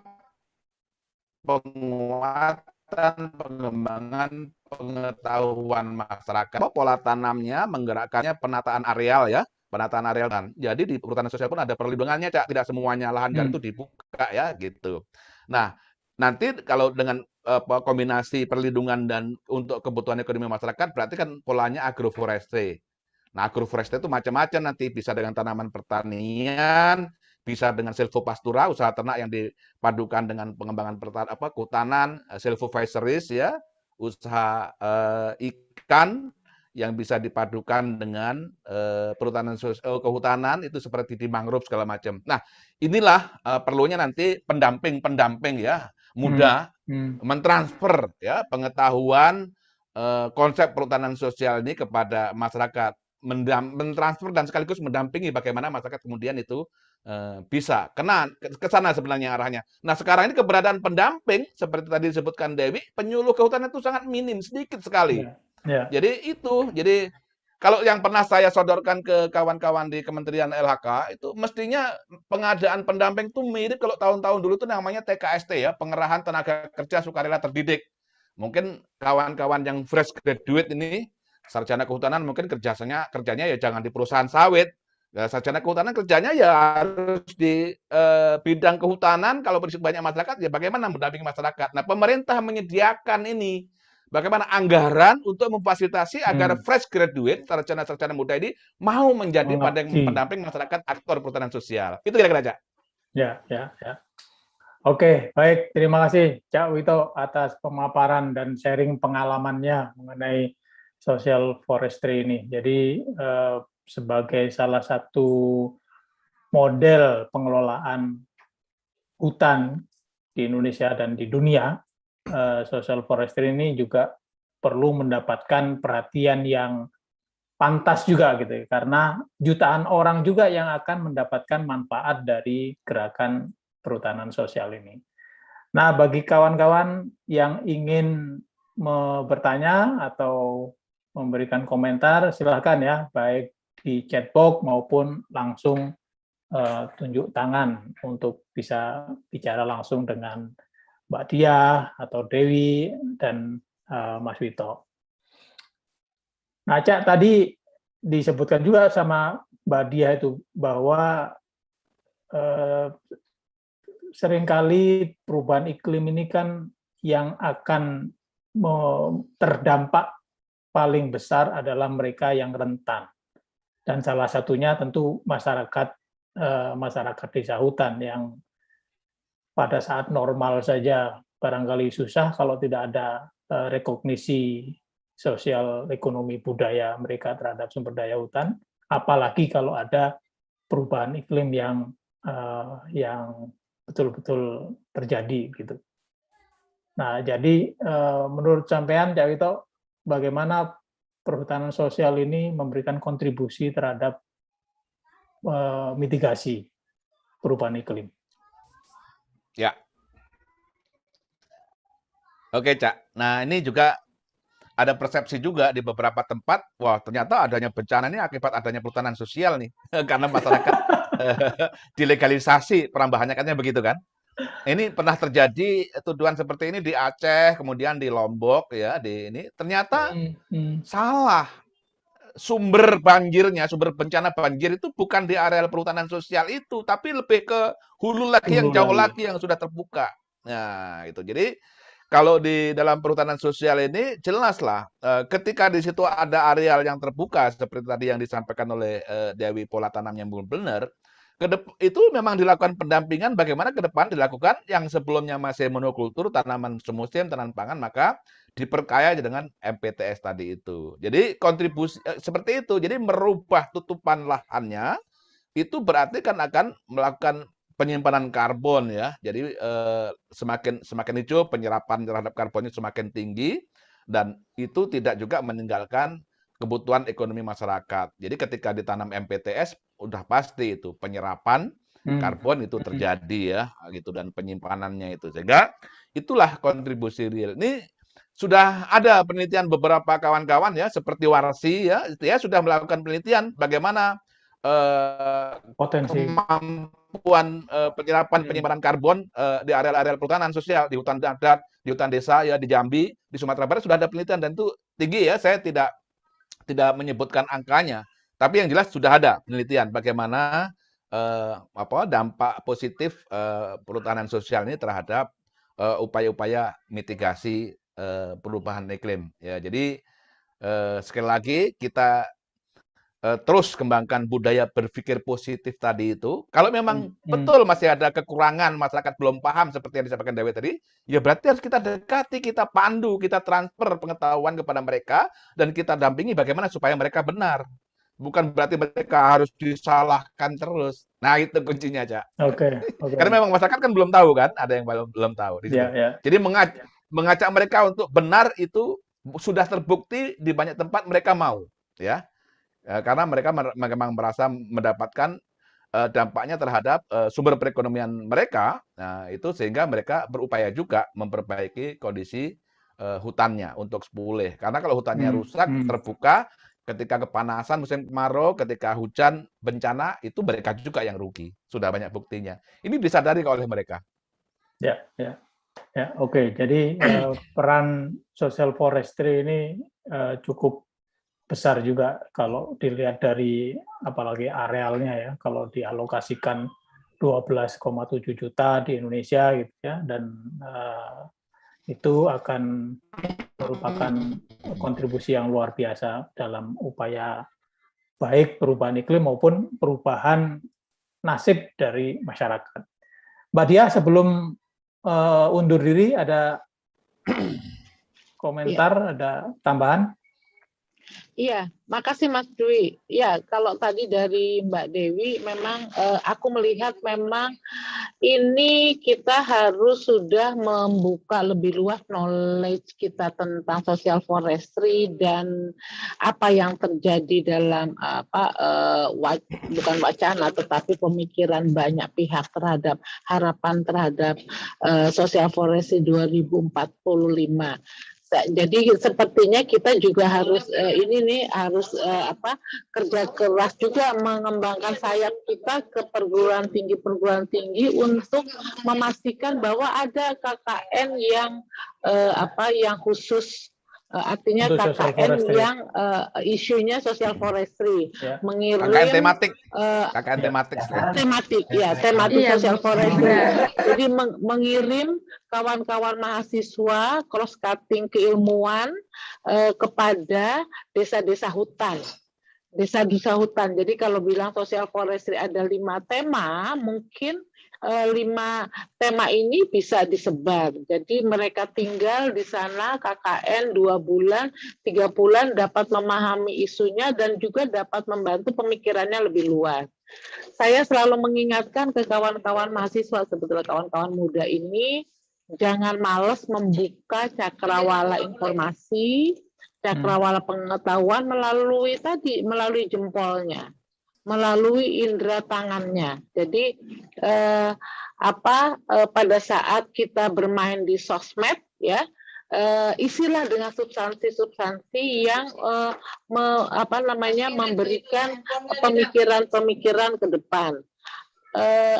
penguatan, pengembangan pengetahuan masyarakat. Pola tanamnya, menggerakkannya penataan areal ya, penataan areal. Jadi di perhutanan sosial pun ada perlindungannya, Cak. Tidak semuanya lahan gambut itu dibuka ya, gitu. Nah, nanti kalau dengan kombinasi perlindungan dan untuk kebutuhan ekonomi masyarakat, berarti kan polanya agroforestry. Nah, agroforestry itu macam-macam nanti, bisa dengan tanaman pertanian, bisa dengan silvopastura, usaha ternak yang dipadukan dengan pengembangan kehutanan, silvofisheries ya, usaha ikan yang bisa dipadukan dengan perhutanan kehutanan itu seperti di mangrove segala macam. Nah, inilah perlunya nanti pendamping ya, muda mentransfer ya pengetahuan konsep perhutanan sosial ini kepada masyarakat, mentransfer dan sekaligus mendampingi bagaimana masyarakat kemudian itu bisa ke sana sebenarnya arahnya. Nah, sekarang ini keberadaan pendamping seperti tadi disebutkan Dewi, penyuluh kehutanan itu sangat minim, sedikit sekali. Jadi kalau yang pernah saya sodorkan ke kawan-kawan di Kementerian LHK itu mestinya pengadaan pendamping itu mirip kalau tahun-tahun dulu itu namanya TKST ya, pengerahan tenaga kerja sukarela terdidik. Mungkin kawan-kawan yang fresh graduate ini sarjana kehutanan mungkin kerjanya ya jangan di perusahaan sawit. Ya, sarjana kehutanan kerjanya ya harus di bidang kehutanan. Kalau banyak masyarakat ya bagaimana mendampingi masyarakat. Nah, pemerintah menyediakan ini bagaimana anggaran untuk memfasilitasi agar fresh graduate sarjana-sarjana muda ini mau menjadi pendamping masyarakat aktor perhutanan sosial. Itu kira-kira, Cak. Ya. Oke, baik. Terima kasih Cak Wito atas pemaparan dan sharing pengalamannya mengenai social forestry ini. Jadi sebagai salah satu model pengelolaan hutan di Indonesia dan di dunia, social forestry ini juga perlu mendapatkan perhatian yang pantas juga gitu, karena jutaan orang juga yang akan mendapatkan manfaat dari gerakan perhutanan sosial ini. Nah, bagi kawan-kawan yang ingin bertanya atau memberikan komentar, silakan ya, baik di chat box maupun langsung tunjuk tangan untuk bisa bicara langsung dengan Mbak Diah atau Dewi dan Mas Wito. Nah, Cak, tadi disebutkan juga sama Mbak Diah itu bahwa seringkali perubahan iklim ini kan yang akan terdampak paling besar adalah mereka yang rentan. Dan salah satunya tentu masyarakat desa hutan yang pada saat normal saja barangkali susah kalau tidak ada rekognisi sosial ekonomi budaya mereka terhadap sumber daya hutan, apalagi kalau ada perubahan iklim yang betul-betul terjadi gitu. Nah, jadi menurut sampean Cak Wito, bagaimana perhutanan sosial ini memberikan kontribusi terhadap mitigasi perubahan iklim. Ya. Oke, Cak. Nah, ini juga ada persepsi juga di beberapa tempat, wah ternyata adanya bencana ini akibat adanya perhutanan sosial nih, karena masyarakat dilegalisasi perambahannya, katanya begitu kan? Ini pernah terjadi tuduhan seperti ini di Aceh, kemudian di Lombok, ya, di ini ternyata salah. Sumber banjirnya, sumber bencana banjir itu bukan di areal perhutanan sosial itu, tapi lebih ke hulu lagi yang jauh lagi yang sudah terbuka. Nah, itu. Jadi kalau di dalam perhutanan sosial ini jelaslah ketika di situ ada areal yang terbuka seperti tadi yang disampaikan oleh Dewi pola tanam yang benar, itu memang dilakukan pendampingan bagaimana ke depan dilakukan yang sebelumnya masih monokultur tanaman semusim tanaman pangan, maka diperkaya dengan MPTS tadi itu. Jadi kontribusi seperti itu. Jadi merubah tutupan lahannya itu berarti kan akan melakukan penyimpanan karbon ya. Jadi semakin hijau penyerapan terhadap karbonnya semakin tinggi dan itu tidak juga meninggalkan kebutuhan ekonomi masyarakat. Jadi ketika ditanam MPTS udah pasti itu penyerapan karbon itu terjadi ya gitu dan penyimpanannya itu. Sehingga itulah kontribusi real. Ini sudah ada penelitian beberapa kawan-kawan ya seperti Warsi ya, sudah melakukan penelitian bagaimana potensi kemampuan penyerapan penyimpanan karbon di areal-areal perhutanan sosial, di hutan adat, di hutan desa ya, di Jambi, di Sumatera Barat sudah ada penelitian dan itu tinggi ya. Saya tidak menyebutkan angkanya, tapi yang jelas sudah ada penelitian bagaimana dampak positif perhutanan sosial ini terhadap upaya-upaya mitigasi perubahan iklim ya. Jadi sekali lagi kita terus kembangkan budaya berpikir positif tadi itu. Kalau memang betul masih ada kekurangan, masyarakat belum paham seperti yang disampaikan Dewi tadi, ya berarti harus kita dekati, kita pandu, kita transfer pengetahuan kepada mereka, dan kita dampingi bagaimana supaya mereka benar. Bukan berarti mereka harus disalahkan terus. Nah, itu kuncinya, Cak. Oke. Karena memang masyarakat kan belum tahu kan, ada yang belum tahu. Di situ. Jadi mengajak mereka untuk benar itu sudah terbukti di banyak tempat mereka mau, ya. Karena mereka memang merasa mendapatkan dampaknya terhadap sumber perekonomian mereka, nah itu sehingga mereka berupaya juga memperbaiki kondisi hutannya untuk pulih. Karena kalau hutannya rusak, terbuka, ketika kepanasan musim kemarau, ketika hujan bencana, itu mereka juga yang rugi. Sudah banyak buktinya. Ini disadari oleh mereka. Ya, oke. Jadi peran social forestry ini cukup besar juga kalau dilihat dari apalagi arealnya ya, kalau dialokasikan 12,7 juta di Indonesia gitu ya, dan itu akan merupakan kontribusi yang luar biasa dalam upaya baik perubahan iklim maupun perubahan nasib dari masyarakat. Mbak Dia, sebelum undur diri ada komentar, ada tambahan? Iya, makasih Mas Dwi. Ya, kalau tadi dari Mbak Dewi, memang aku melihat memang ini kita harus sudah membuka lebih luas knowledge kita tentang social forestry dan apa yang terjadi dalam bukan wacana tetapi pemikiran banyak pihak terhadap harapan terhadap social forestry 2045. Jadi sepertinya kita juga harus harus kerja keras juga mengembangkan sayap kita ke perguruan tinggi untuk memastikan bahwa ada KKN yang yang khusus, artinya KKN yang isunya social forestry, mengirim KKN tematik social forestry. Jadi mengirim kawan-kawan mahasiswa cross cutting keilmuan kepada desa-desa hutan. Desa-desa hutan. Jadi kalau bilang social forestry ada 5 tema, mungkin 5 tema ini bisa disebar. Jadi mereka tinggal di sana KKN 2 bulan, 3 bulan dapat memahami isunya dan juga dapat membantu pemikirannya lebih luas. Saya selalu mengingatkan ke kawan-kawan mahasiswa, sebetulnya kawan-kawan muda ini, jangan malas membuka cakrawala informasi, Cakrawala pengetahuan melalui jempolnya, melalui indera tangannya. Jadi pada saat kita bermain di sosmed, ya, isilah dengan substansi-substansi yang memberikan pemikiran-pemikiran ke depan.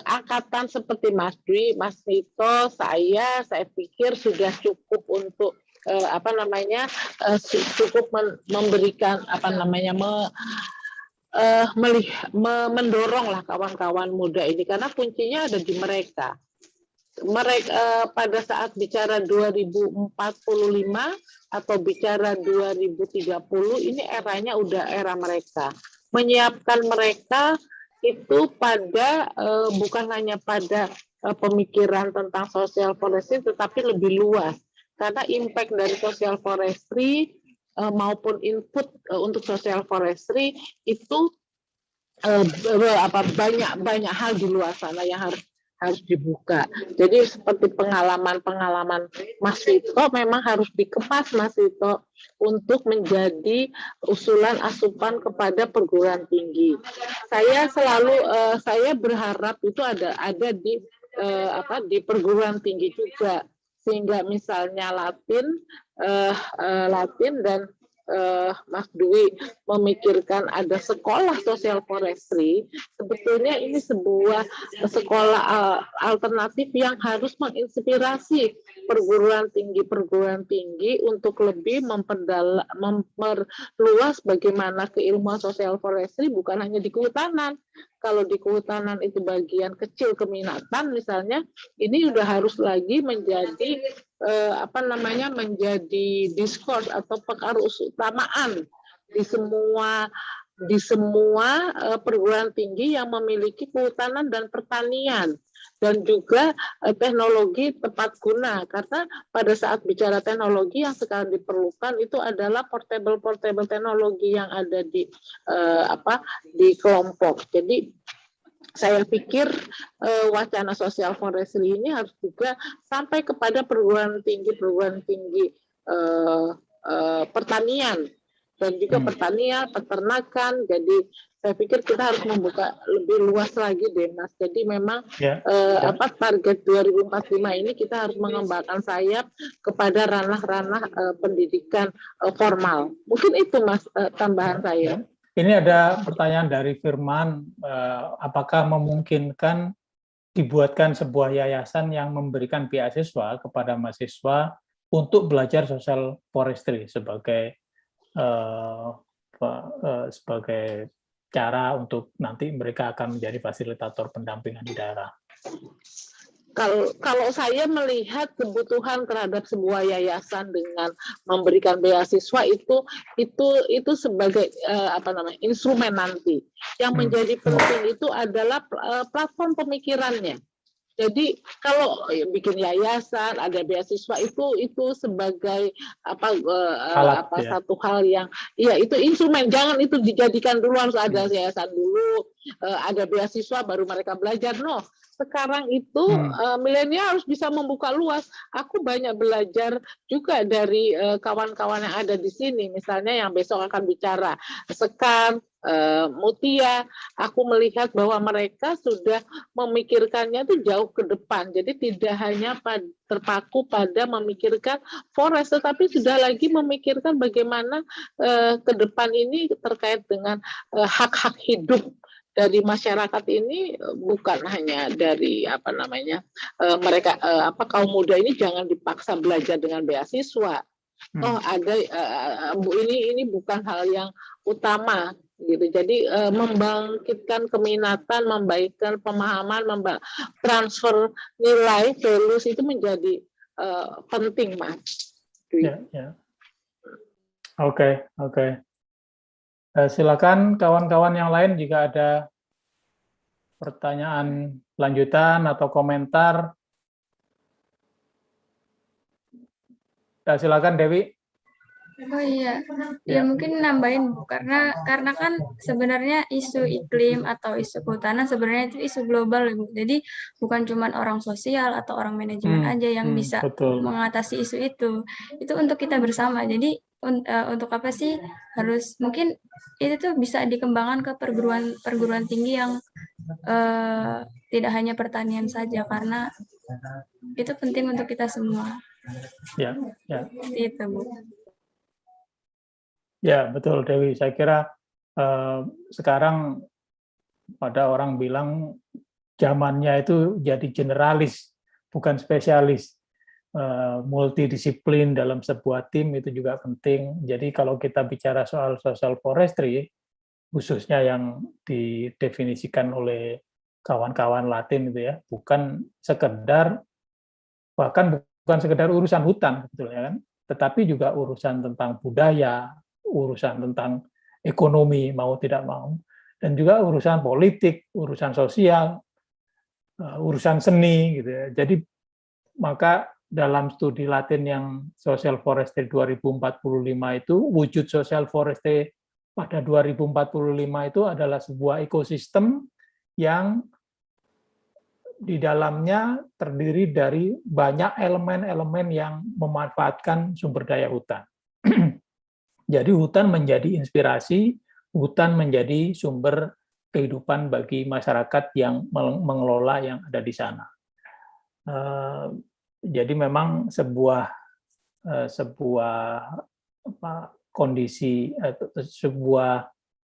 Angkatan seperti Mas Dwi, Mas Nito, saya pikir sudah cukup untuk cukup memberikan mendoronglah kawan-kawan muda ini, karena kuncinya ada di mereka. Pada saat bicara 2045 atau bicara 2030, ini eranya udah era mereka. Menyiapkan mereka itu pada bukan hanya pada pemikiran tentang social forestry, tetapi lebih luas. Karena impact dari social forestry maupun input untuk social forestry itu banyak hal di luar sana yang harus dibuka. Jadi seperti pengalaman Mas Vito memang harus dikemas, Mas Vito, untuk menjadi usulan asupan kepada perguruan tinggi. Saya berharap itu ada di perguruan tinggi juga, sehingga misalnya Latin dan Mas Dwi memikirkan ada sekolah social forestry, sebetulnya ini sebuah sekolah alternatif yang harus menginspirasi perguruan tinggi untuk lebih memperluas bagaimana keilmuan social forestry, bukan hanya di kehutanan. Kalau di kehutanan itu bagian kecil keminatan misalnya, ini udah harus lagi menjadi menjadi diskurs atau pengaruh utamaan di semua perguruan tinggi yang memiliki kehutanan dan pertanian, dan juga teknologi tepat guna, karena pada saat bicara teknologi yang sekarang diperlukan itu adalah portable teknologi yang ada di kelompok. Jadi saya pikir wacana social forestry ini harus juga sampai kepada perguruan tinggi pertanian, dan juga pertanian, peternakan. Jadi saya pikir kita harus membuka lebih luas lagi deh, Mas. Jadi memang target 2045 ini kita harus mengembangkan sayap kepada ranah-ranah pendidikan formal. Mungkin itu, Mas, tambahan saya. Ini ada pertanyaan dari Firman, apakah memungkinkan dibuatkan sebuah yayasan yang memberikan beasiswa kepada mahasiswa untuk belajar social forestry sebagai cara untuk nanti mereka akan menjadi fasilitator pendampingan di daerah? Kalau saya melihat kebutuhan terhadap sebuah yayasan dengan memberikan beasiswa itu sebagai instrumen nanti. Yang menjadi penting itu adalah platform pemikirannya. Jadi kalau bikin yayasan ada beasiswa itu sebagai satu hal yang itu instrumen, jangan itu dijadikan dulu harus ada yayasan dulu, ada beasiswa baru mereka belajar. No, sekarang itu milenial harus bisa membuka luas. Aku banyak belajar juga dari kawan-kawan yang ada di sini, misalnya yang besok akan bicara, Sekam, Mutia. Aku melihat bahwa mereka sudah memikirkannya itu jauh ke depan. Jadi tidak hanya terpaku pada memikirkan forest, tetapi sudah lagi memikirkan bagaimana ke depan ini terkait dengan hak-hak hidup dari masyarakat ini, bukan hanya dari mereka kaum muda ini jangan dipaksa belajar dengan beasiswa. Ini bukan hal yang utama gitu. Jadi membangkitkan keminatan, membaikkan pemahaman, transfer nilai values itu menjadi penting, Mas. Oke. Silakan kawan-kawan yang lain jika ada pertanyaan lanjutan atau komentar. Silakan Dewi. Oh iya, ya mungkin nambahin karena kan sebenarnya isu iklim atau isu kehutanan sebenarnya itu isu global, Ibu. Jadi bukan cuma orang sosial atau orang manajemen aja yang bisa mengatasi isu itu untuk kita bersama. Jadi untuk apa sih harus mungkin itu tuh bisa dikembangkan ke perguruan tinggi yang tidak hanya pertanian saja karena itu penting untuk kita semua. Ya, ya. Seperti itu, Bu. Ya, betul Dewi. Saya kira sekarang ada orang bilang zamannya itu jadi generalis, bukan spesialis. Multidisiplin dalam sebuah tim itu juga penting. Jadi kalau kita bicara soal social forestry, khususnya yang didefinisikan oleh kawan-kawan Latin itu ya, bukan sekedar, bahkan bukan sekedar urusan hutan sebetulnya kan, tetapi juga urusan tentang budaya, urusan tentang ekonomi mau tidak mau, dan juga urusan politik, urusan sosial, urusan seni gitu ya. Jadi maka dalam studi Latin yang Social Forestry 2045 itu, wujud Social Forestry pada 2045 itu adalah sebuah ekosistem yang di dalamnya terdiri dari banyak elemen-elemen yang memanfaatkan sumber daya hutan. Jadi hutan menjadi inspirasi, hutan menjadi sumber kehidupan bagi masyarakat yang mengelola yang ada di sana. Jadi memang sebuah kondisi, sebuah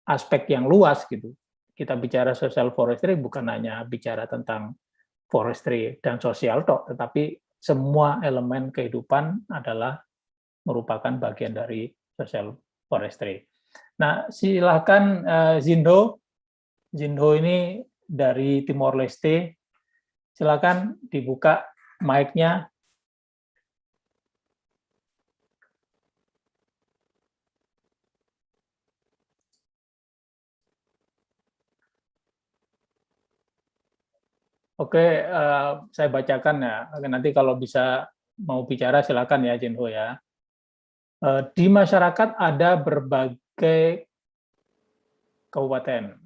aspek yang luas gitu. Kita bicara social forestry bukan hanya bicara tentang forestry dan sosial toh, tetapi semua elemen kehidupan adalah merupakan bagian dari social forestry. Nah, silakan Zindo. Zindo ini dari Timor Leste. Silakan dibuka mic-nya. Oke, saya bacakan ya. Nanti kalau bisa mau bicara silakan ya, Jinho ya. Di masyarakat ada berbagai kabupaten.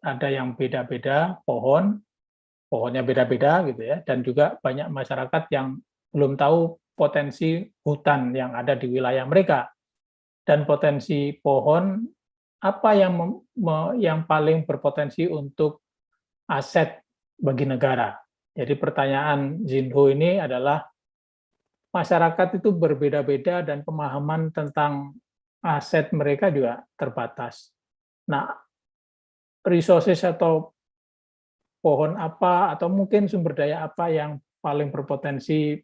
Ada yang beda-beda pohonnya beda-beda gitu ya, dan juga banyak masyarakat yang belum tahu potensi hutan yang ada di wilayah mereka dan potensi pohon apa yang paling berpotensi untuk aset bagi negara. Jadi pertanyaan Zinho ini adalah masyarakat itu berbeda-beda dan pemahaman tentang aset mereka juga terbatas. Nah, resources atau pohon apa atau mungkin sumber daya apa yang paling berpotensi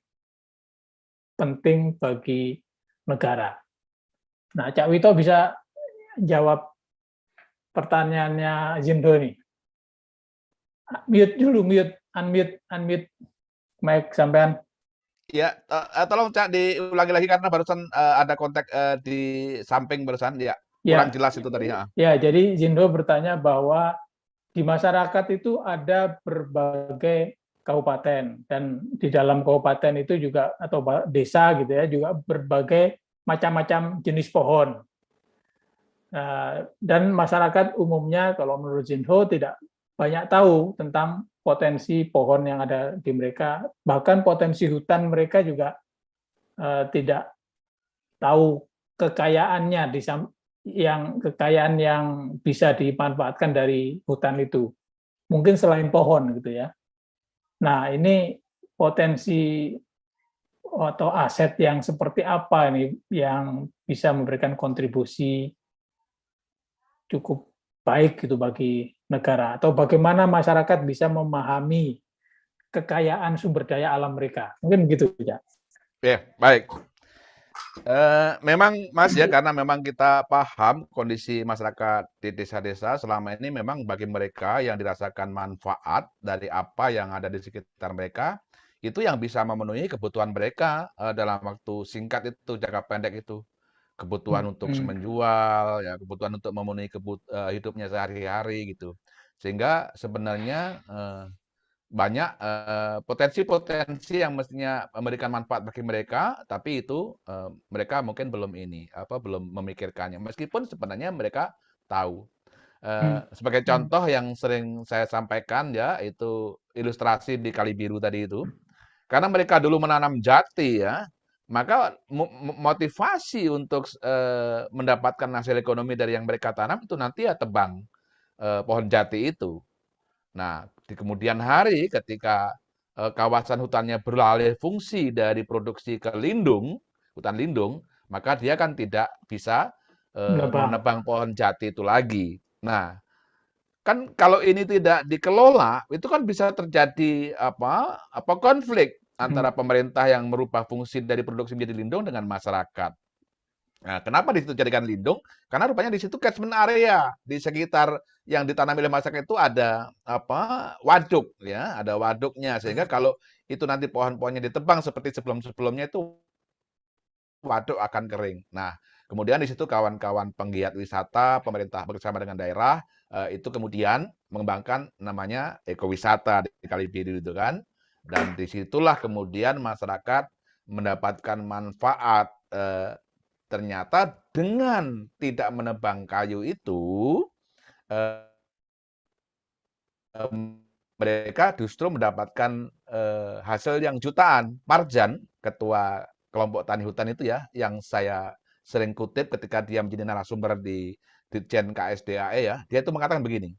penting bagi negara. Nah, Cak Wito bisa jawab pertanyaannya Zindo ini. Mute dulu, unmute mic sampean. Ya, tolong Cak diulangi lagi karena barusan ada kontak di samping barusan, ya. Kurang Ya, jelas itu tadi. Ya. ya, jadi Zindo bertanya bahwa di masyarakat itu ada berbagai kabupaten dan di dalam kabupaten itu juga atau desa gitu ya juga berbagai macam-macam jenis pohon. Dan masyarakat umumnya kalau menurut Zinho tidak banyak tahu tentang potensi pohon yang ada di mereka, bahkan potensi hutan mereka juga tidak tahu kekayaannya kekayaan yang bisa dimanfaatkan dari hutan itu. Mungkin selain pohon gitu ya. Nah, ini potensi atau aset yang seperti apa ini yang bisa memberikan kontribusi cukup baik gitu bagi negara, atau bagaimana masyarakat bisa memahami kekayaan sumber daya alam mereka. Mungkin begitu ya. Ya, baik. Memang Mas ya, karena memang kita paham kondisi masyarakat di desa-desa selama ini memang bagi mereka yang dirasakan manfaat dari apa yang ada di sekitar mereka, itu yang bisa memenuhi kebutuhan mereka dalam waktu singkat itu, jangka pendek itu. Kebutuhan untuk menjual, ya, kebutuhan untuk memenuhi hidupnya sehari-hari gitu. Sehingga sebenarnya banyak potensi-potensi yang mestinya memberikan manfaat bagi mereka, tapi itu mereka mungkin belum memikirkannya. Meskipun sebenarnya mereka tahu. Sebagai contoh yang sering saya sampaikan ya, itu ilustrasi di Kali Biru tadi itu. Karena mereka dulu menanam jati ya, maka motivasi untuk mendapatkan hasil ekonomi dari yang mereka tanam itu nanti ya tebang pohon jati itu. Nah, di kemudian hari ketika kawasan hutannya beralih fungsi dari produksi ke lindung, hutan lindung, maka dia kan tidak bisa Menebang. menebang pohon jati itu lagi. Nah, kan kalau ini tidak dikelola, itu kan bisa terjadi konflik antara pemerintah yang merubah fungsi dari produksi menjadi lindung dengan masyarakat. Nah, kenapa di situ jadikan lindung? Karena rupanya di situ catchment area di sekitar yang ditanami oleh masyarakat itu ada waduk ya, ada waduknya sehingga kalau itu nanti pohon-pohonnya ditebang seperti sebelum-sebelumnya itu waduk akan kering. Nah, kemudian di situ kawan-kawan penggiat wisata, pemerintah bersama dengan daerah itu kemudian mengembangkan namanya ekowisata di Kalibiru itu kan. Dan disitulah kemudian masyarakat mendapatkan manfaat ternyata dengan tidak menebang kayu itu eh, mereka justru mendapatkan hasil yang jutaan. Marjan, ketua kelompok tani hutan itu ya, yang saya sering kutip ketika dia menjadi narasumber di Ditjen KSDAE ya, dia itu mengatakan begini,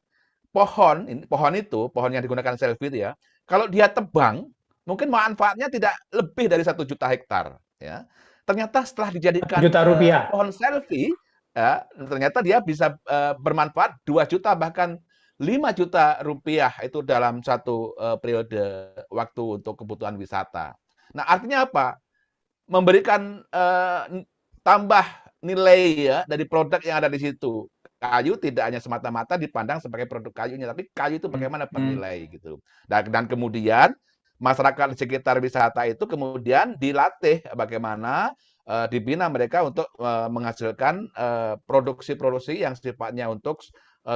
pohon yang digunakan selfie itu ya, kalau dia tebang, mungkin manfaatnya tidak lebih dari 1 juta hektar. Ya. Ternyata setelah dijadikan Rp1 juta. pohon selfie, ya, ternyata dia bisa bermanfaat 2 juta bahkan 5 juta rupiah itu dalam satu periode waktu untuk kebutuhan wisata. Nah, artinya apa? Memberikan tambah nilai ya dari produk yang ada di situ. Kayu tidak hanya semata-mata dipandang sebagai produk kayunya, tapi kayu itu bagaimana bernilai gitu. Dan kemudian masyarakat di sekitar wisata itu kemudian dilatih bagaimana dibina mereka untuk menghasilkan produksi-produksi yang sifatnya untuk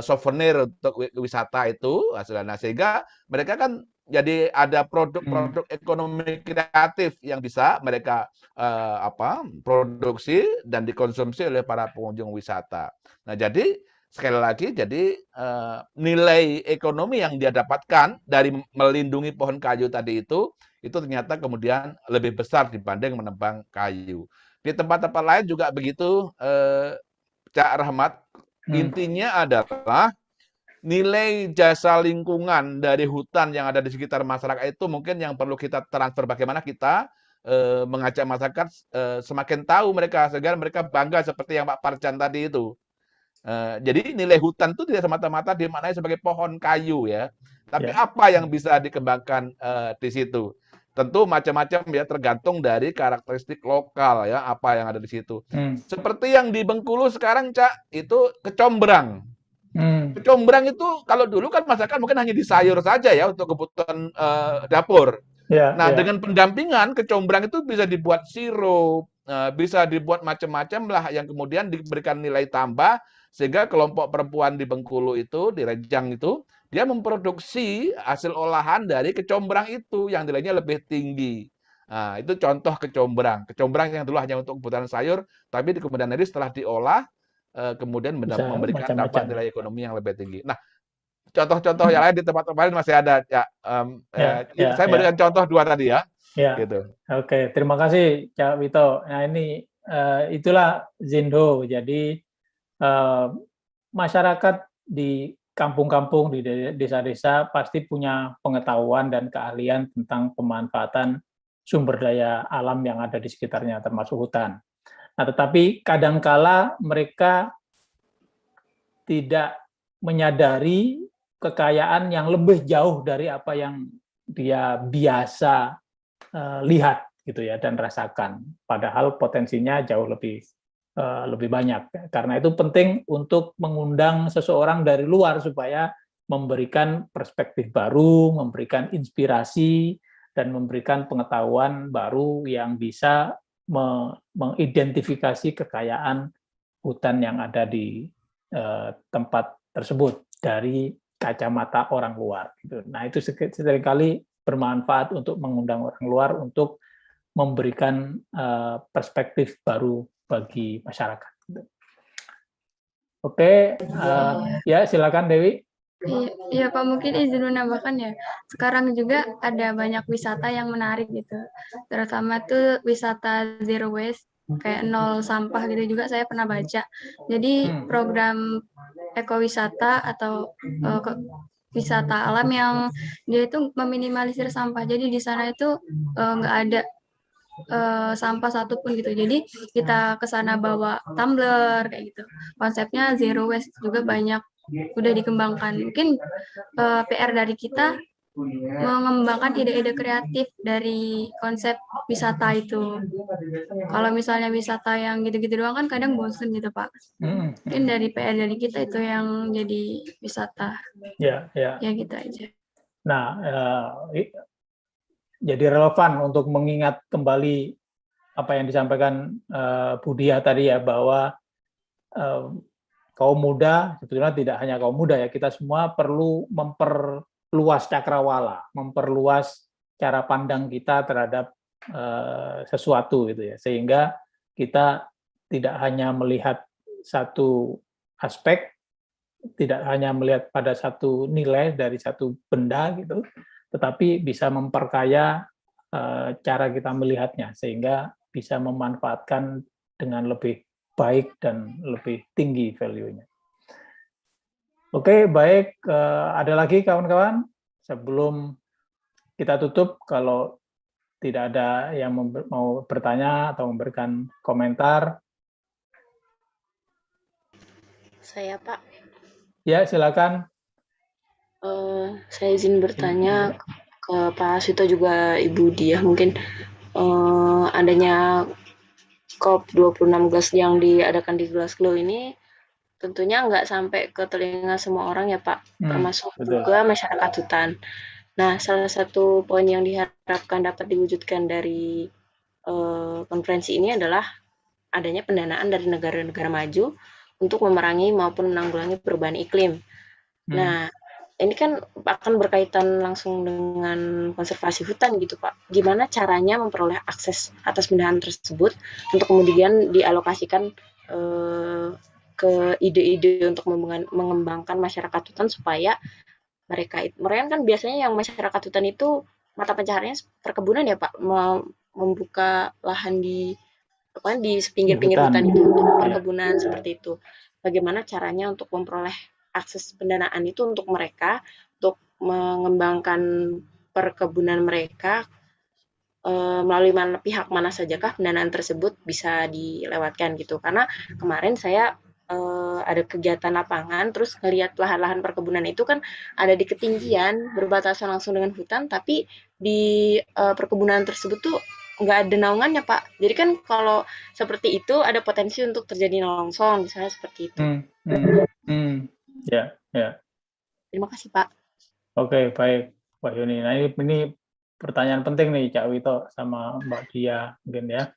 souvenir untuk wisata itu hasilnya. Sehingga mereka kan jadi ada produk-produk ekonomi kreatif yang bisa mereka produksi dan dikonsumsi oleh para pengunjung wisata. Nah, jadi sekali lagi, jadi nilai ekonomi yang dia dapatkan dari melindungi pohon kayu tadi itu ternyata kemudian lebih besar dibanding menebang kayu. Di tempat-tempat lain juga begitu, Cak Rahmat. Intinya adalah nilai jasa lingkungan dari hutan yang ada di sekitar masyarakat itu mungkin yang perlu kita transfer bagaimana kita mengajak masyarakat semakin tahu mereka sehingga mereka bangga seperti yang Pak Parjan tadi itu. Jadi nilai hutan itu tidak semata-mata dimaknai sebagai pohon kayu ya, tapi apa yang bisa dikembangkan di situ. Tentu macam-macam ya tergantung dari karakteristik lokal ya apa yang ada di situ. Seperti yang di Bengkulu sekarang Cak itu kecombrang. Kecombrang itu kalau dulu kan masakan mungkin hanya di sayur saja ya untuk kebutuhan dapur. Nah, dengan pendampingan kecombrang itu bisa dibuat sirup, bisa dibuat macam-macam lah yang kemudian diberikan nilai tambah sehingga kelompok perempuan di Bengkulu itu, di Rejang itu, dia memproduksi hasil olahan dari kecombrang itu yang nilainya lebih tinggi. Nah, itu contoh kecombrang. Kecombrang yang dulu hanya untuk kebutuhan sayur, tapi di kemudian hari setelah diolah kemudian memberikan dampak nilai ekonomi yang lebih tinggi. Nah, contoh-contoh yang lain di tempat lain masih ada ya. Saya berikan contoh 2 tadi ya. Gitu. Oke, terima kasih Cak Wito. Nah ini itulah Zindo. Jadi masyarakat di kampung-kampung, di desa-desa pasti punya pengetahuan dan keahlian tentang pemanfaatan sumber daya alam yang ada di sekitarnya, termasuk hutan. Nah, tetapi kadangkala mereka tidak menyadari kekayaan yang lebih jauh dari apa yang dia biasa lihat gitu ya dan rasakan. Padahal potensinya jauh lebih banyak. Karena itu penting untuk mengundang seseorang dari luar supaya memberikan perspektif baru, memberikan inspirasi dan memberikan pengetahuan baru yang bisa mengidentifikasi kekayaan hutan yang ada di tempat tersebut dari kacamata orang luar. Nah itu seringkali bermanfaat untuk mengundang orang luar untuk memberikan perspektif baru bagi masyarakat. Oke, ya silakan Dewi. Iya Pak, mungkin izin menambahkan ya. Sekarang juga ada banyak wisata yang menarik gitu. Terutama tuh wisata zero waste, kayak nol sampah gitu juga saya pernah baca. Jadi program ekowisata atau wisata alam yang dia itu meminimalisir sampah. Jadi di sana itu nggak ada sampah satupun gitu. Jadi kita ke sana bawa tumbler kayak gitu. Konsepnya zero waste juga banyak udah dikembangkan. Mungkin PR dari kita mengembangkan ide-ide kreatif dari konsep wisata itu. Kalau misalnya wisata yang gitu-gitu doang kan kadang bosen gitu Pak. Mungkin dari PR dari kita itu yang jadi wisata. Ya, ya. Ya gitu aja. Nah, jadi relevan untuk mengingat kembali apa yang disampaikan Bu Dia tadi ya, bahwa kaum muda, sebetulnya tidak hanya kaum muda ya, kita semua perlu memperluas cakrawala, memperluas cara pandang kita terhadap sesuatu gitu ya, sehingga kita tidak hanya melihat satu aspek, tidak hanya melihat pada satu nilai dari satu benda gitu, tetapi bisa memperkaya cara kita melihatnya sehingga bisa memanfaatkan dengan lebih baik dan lebih tinggi value-nya. Oke, baik. Ada lagi kawan-kawan? Sebelum kita tutup, kalau tidak ada yang mau bertanya atau memberikan komentar. Saya Pak. Ya, silakan. Saya izin bertanya ke Pak Suto juga Ibu Diah, mungkin adanya COP26 yang diadakan di Glasgow ini tentunya nggak sampai ke telinga semua orang ya Pak, termasuk juga masyarakat hutan. Nah, salah satu poin yang diharapkan dapat diwujudkan dari konferensi ini adalah adanya pendanaan dari negara-negara maju untuk memerangi maupun menanggulangi perubahan iklim. Nah, ini kan akan berkaitan langsung dengan konservasi hutan gitu Pak. Gimana caranya memperoleh akses atas pendanaan tersebut untuk kemudian dialokasikan ke ide-ide untuk mengembangkan masyarakat hutan supaya mereka kan biasanya yang masyarakat hutan itu mata pencahariannya perkebunan ya Pak, membuka lahan di pinggir-pinggir hutan itu untuk perkebunan seperti itu. Bagaimana caranya untuk memperoleh akses pendanaan itu untuk mereka, untuk mengembangkan perkebunan mereka, melalui pihak mana sajakah pendanaan tersebut bisa dilewatkan gitu. Karena kemarin saya ada kegiatan lapangan, terus ngelihat lahan-lahan perkebunan itu kan ada di ketinggian, berbatasan langsung dengan hutan, tapi di perkebunan tersebut tuh nggak ada naungannya Pak. Jadi kan kalau seperti itu ada potensi untuk terjadi longsor, misalnya seperti itu. Ya, ya. Terima kasih Pak. Oke, baik Pak Yuni. Nah ini pertanyaan penting nih Cak Wito sama Mbak Dia mungkin ya.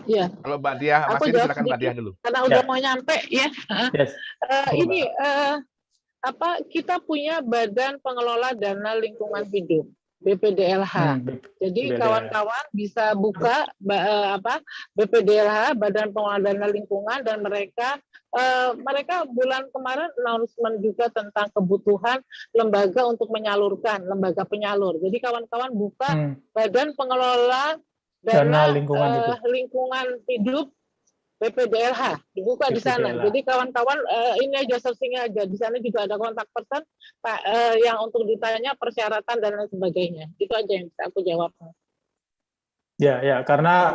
Iya. Kalau Mbak Dia, masih silakan Mbak Dia dulu. Karena udah mau nyampe ya. Yes. Ini kita punya Badan Pengelola Dana Lingkungan Hidup. BPDLH. Jadi kawan-kawan bisa buka BPDLH, Badan Pengelola Dana Lingkungan, dan mereka bulan kemarin announcement juga tentang kebutuhan lembaga untuk menyalurkan, lembaga penyalur. Jadi kawan-kawan buka Badan Pengelola Dana Lingkungan Hidup BPDLH, dibuka di sana. Jadi kawan-kawan ini aja searching aja. Di sana juga ada kontak person yang untuk ditanya persyaratan dan lain sebagainya. Itu aja yang bisa aku jawab. Ya, karena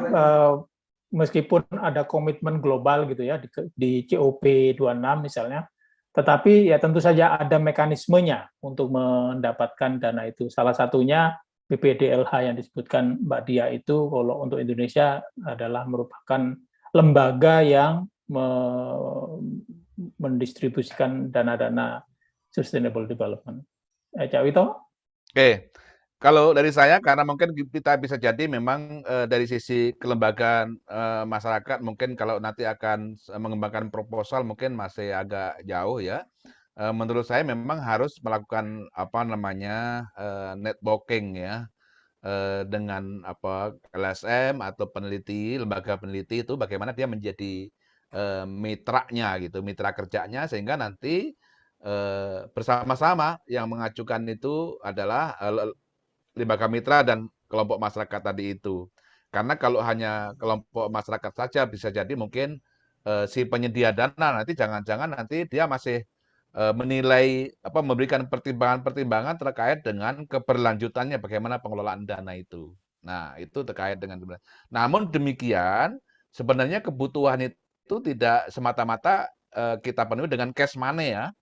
meskipun ada komitmen global gitu ya di COP26 misalnya, tetapi ya tentu saja ada mekanismenya untuk mendapatkan dana itu. Salah satunya BPDLH yang disebutkan Mbak Dia itu kalau untuk Indonesia adalah merupakan lembaga yang mendistribusikan dana-dana sustainable development. Cak Wito? Oke, kalau dari saya karena mungkin kita bisa jadi memang dari sisi kelembagaan masyarakat mungkin kalau nanti akan mengembangkan proposal mungkin masih agak jauh ya. Menurut saya memang harus melakukan networking ya. Dengan LSM atau peneliti, lembaga peneliti itu bagaimana dia menjadi mitranya gitu, mitra kerjanya sehingga nanti bersama-sama yang mengajukan itu adalah lembaga mitra dan kelompok masyarakat tadi itu. Karena kalau hanya kelompok masyarakat saja bisa jadi mungkin si penyedia dana nanti jangan-jangan nanti dia masih menilai memberikan pertimbangan-pertimbangan terkait dengan keberlanjutannya bagaimana pengelolaan dana itu. Nah, itu terkait dengan namun demikian sebenarnya kebutuhan itu tidak semata-mata kita penuhi dengan cash money ya.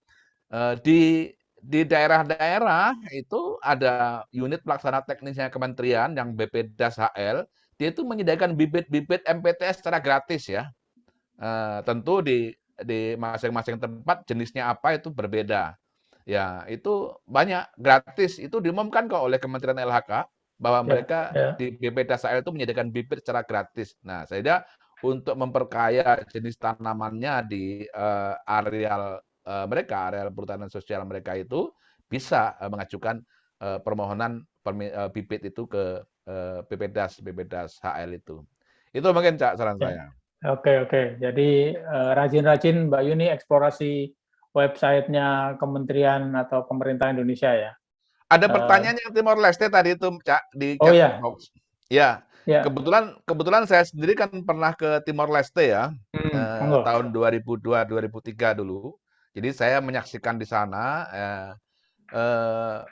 Di daerah-daerah itu ada unit pelaksana teknisnya kementerian yang BPDAS HL, dia itu menyediakan bibit-bibit MPTS secara gratis ya. Tentu di masing-masing tempat jenisnya apa itu berbeda. Ya, itu banyak gratis. Itu diumumkan kok oleh Kementerian LHK bahwa mereka di BPDAS HL itu menyediakan bibit secara gratis. Nah, saya untuk memperkaya jenis tanamannya di areal mereka, areal perhutanan sosial mereka itu bisa mengajukan permohonan bibit itu ke BPDAS HL itu. Itu mungkin Cak saran saya. Oke. Jadi rajin-rajin Mbak Yuni eksplorasi websitenya Kementerian atau Pemerintah Indonesia ya. Ada pertanyaan yang Timor Leste tadi itu Cak di chat box. Ya. Kebetulan saya sendiri kan pernah ke Timor Leste ya. Tahun 2002-2003 dulu. Jadi saya menyaksikan di sana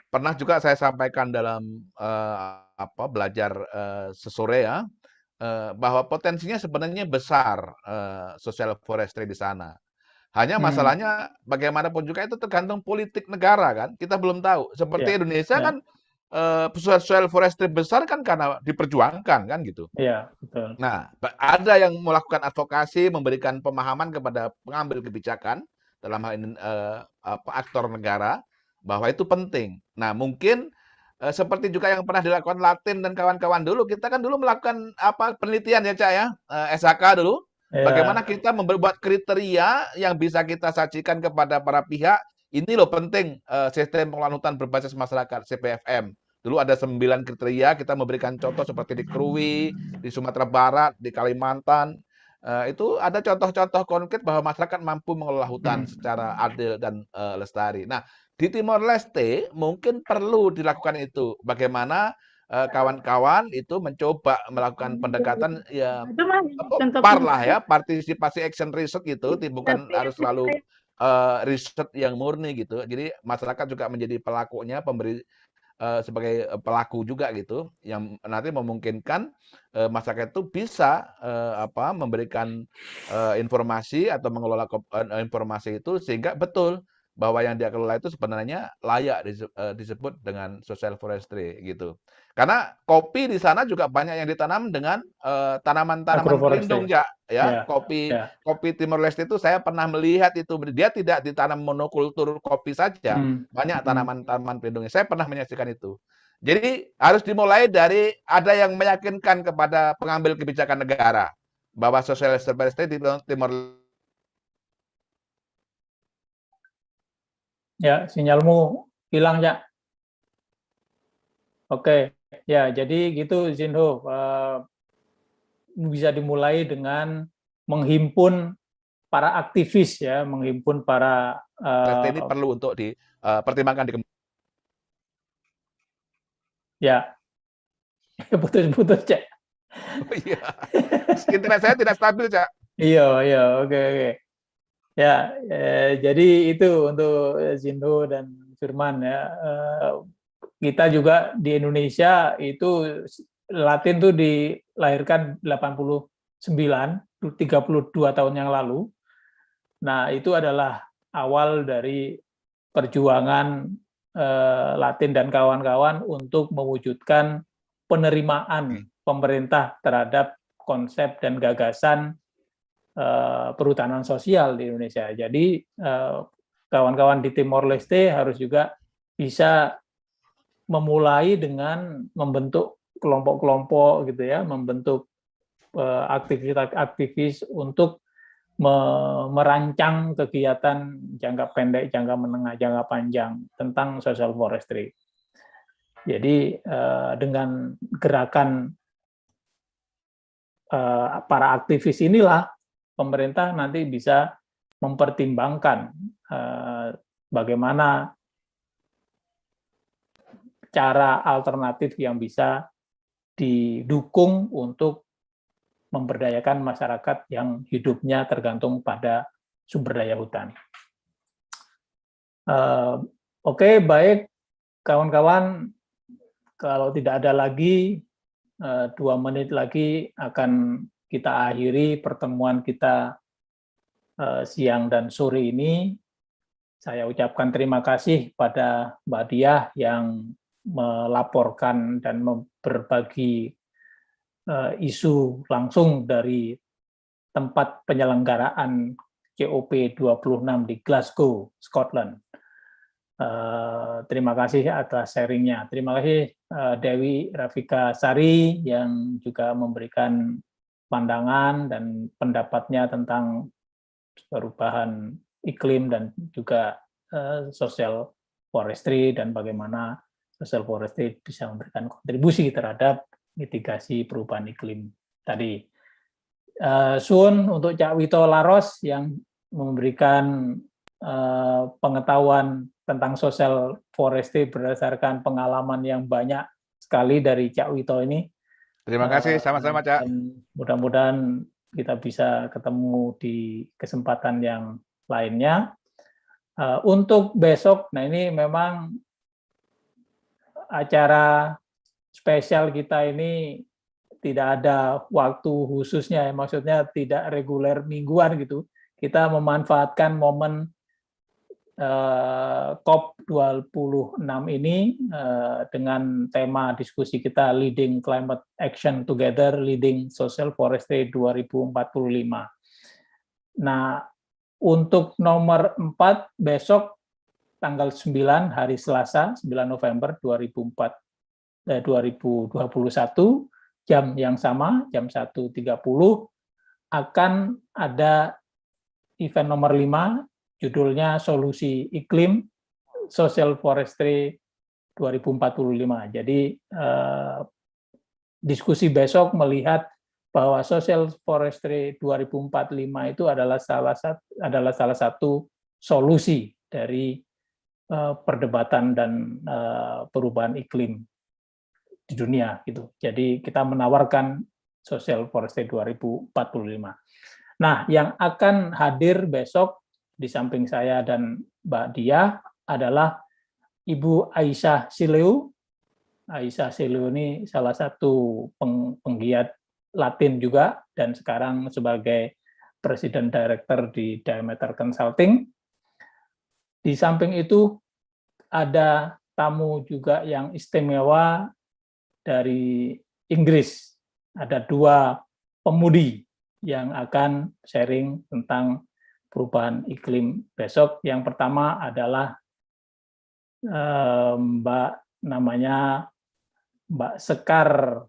pernah juga saya sampaikan dalam belajar sesore ya. Bahwa potensinya sebenarnya besar social forestry di sana. Hanya masalahnya bagaimanapun juga itu tergantung politik negara kan. Kita belum tahu. Seperti Indonesia kan social forestry besar kan karena diperjuangkan kan gitu. Iya, betul. Nah, ada yang melakukan advokasi, memberikan pemahaman kepada pengambil kebijakan dalam hal ini aktor negara bahwa itu penting. Nah, mungkin seperti juga yang pernah dilakukan Latin dan kawan-kawan dulu, kita kan dulu melakukan penelitian ya Cak ya, SHK dulu. Bagaimana kita membuat kriteria yang bisa kita sajikan kepada para pihak. Ini loh penting sistem pengelolaan hutan berbasis masyarakat CPFM. Dulu ada 9 kriteria, kita memberikan contoh seperti di Krui, di Sumatera Barat, di Kalimantan. Itu ada contoh-contoh konkret bahwa masyarakat mampu mengelola hutan secara adil dan lestari. Nah, di Timor Leste mungkin perlu dilakukan itu. Bagaimana kawan-kawan itu mencoba melakukan pendekatan ya partisipasi action research gitu, bukan harus selalu riset yang murni gitu. Jadi masyarakat juga menjadi pelakunya, pemberi sebagai pelaku juga gitu, yang nanti memungkinkan masyarakat itu bisa memberikan informasi atau mengelola informasi itu sehingga betul bahwa yang dia kelola itu sebenarnya layak disebut dengan social forestry gitu. Karena kopi di sana juga banyak yang ditanam dengan tanaman-tanaman pelindung ya. Kopi Timor Leste itu saya pernah melihat itu dia tidak ditanam monokultur kopi saja, banyak tanaman-tanaman pelindungnya. Saya pernah menyaksikan itu. Jadi harus dimulai dari ada yang meyakinkan kepada pengambil kebijakan negara bahwa social forestry di Timor Leste. Ya, sinyalmu hilang, ya. Oke, ya jadi gitu Zinho, bisa dimulai dengan menghimpun para aktivis ya, menghimpun para ini perlu untuk dipertimbangkan di ya. Putus-putus, Cak. Oh iya. Internet saya tidak stabil, Cak. Iya, oke. Ya, jadi itu untuk Zinho dan Firman ya. Kita juga di Indonesia itu Latin tuh dilahirkan 89, 32 tahun yang lalu. Nah, itu adalah awal dari perjuangan Latin dan kawan-kawan untuk mewujudkan penerimaan pemerintah terhadap konsep dan gagasan perhutanan sosial di Indonesia. Jadi kawan-kawan di Timor Leste harus juga bisa memulai dengan membentuk kelompok-kelompok gitu ya, membentuk aktivis untuk merancang kegiatan jangka pendek, jangka menengah, jangka panjang tentang social forestry. Jadi dengan gerakan para aktivis inilah pemerintah nanti bisa mempertimbangkan bagaimana cara alternatif yang bisa didukung untuk memberdayakan masyarakat yang hidupnya tergantung pada sumber daya hutan. Oke, baik kawan-kawan, kalau tidak ada lagi, 2 menit lagi akan kita akhiri pertemuan kita siang dan sore ini. Saya ucapkan terima kasih pada Mbak Diah yang melaporkan dan berbagi isu langsung dari tempat penyelenggaraan COP26 di Glasgow, Scotland. Terima kasih atas sharingnya. Terima kasih Dewi Rafika Sari yang juga memberikan pandangan dan pendapatnya tentang perubahan iklim dan juga social forestry dan bagaimana social forestry bisa memberikan kontribusi terhadap mitigasi perubahan iklim tadi. Suun untuk Cak Wito Laros yang memberikan pengetahuan tentang social forestry berdasarkan pengalaman yang banyak sekali dari Cak Wito ini. Terima kasih, sama-sama Cak. Mudah-mudahan kita bisa ketemu di kesempatan yang lainnya. Untuk besok, nah ini memang acara spesial kita ini tidak ada waktu khususnya, maksudnya tidak reguler mingguan gitu. Kita memanfaatkan momen COP26 ini dengan tema diskusi kita Leading Climate Action Together, Leading Social Forestry 2045. Nah, untuk nomor 4 besok tanggal 9 hari Selasa 9 November 2021 jam yang sama jam 1.30 akan ada event nomor 5 judulnya Solusi Iklim Social Forestry 2045. Jadi diskusi besok melihat bahwa Social Forestry 2045 itu adalah salah satu solusi dari perdebatan dan perubahan iklim di dunia gitu. Jadi kita menawarkan Social Forestry 2045. Nah, yang akan hadir besok di samping saya dan Mbak Diah adalah Ibu Aisyah Sileu. Aisyah Sileu ini salah satu penggiat Latin juga dan sekarang sebagai Presiden Director di Diameter Consulting. Di samping itu ada tamu juga yang istimewa dari Inggris. Ada 2 pemudi yang akan sharing tentang perubahan iklim besok. Yang pertama adalah Mbak Sekar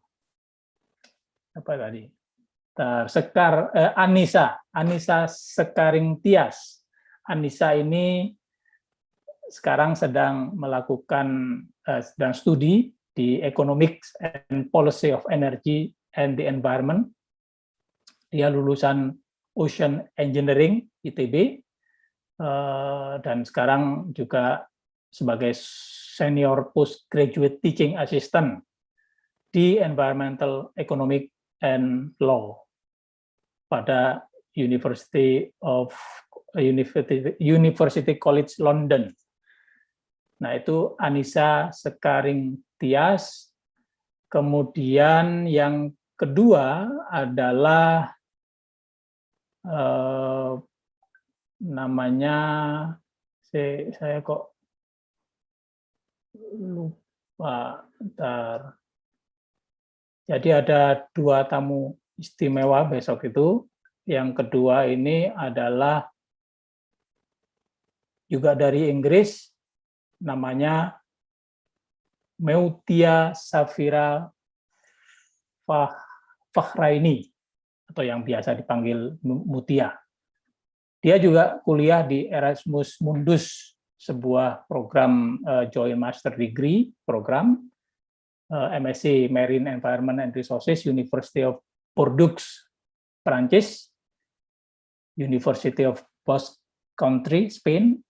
apa tadi? Anissa Sekaring Tias. Anissa ini sekarang sedang studi di Economics and Policy of Energy and the Environment. Dia lulusan Ocean Engineering ITB dan sekarang juga sebagai Senior Postgraduate Teaching Assistant di Environmental Economic and Law pada University College London. Nah, itu Anissa Sekaring Tias. Kemudian yang kedua adalah namanya saya kok lupa. Bentar. Jadi ada 2 tamu istimewa besok itu. Yang kedua ini adalah juga dari Inggris, namanya Meutia Safira Fakhraini, atau yang biasa dipanggil Mutia. Dia juga kuliah di Erasmus Mundus, sebuah program Joint Master Degree program, MSc Marine Environment and Resources, University of Bordeaux, Prancis, University of Basque Country, Spain,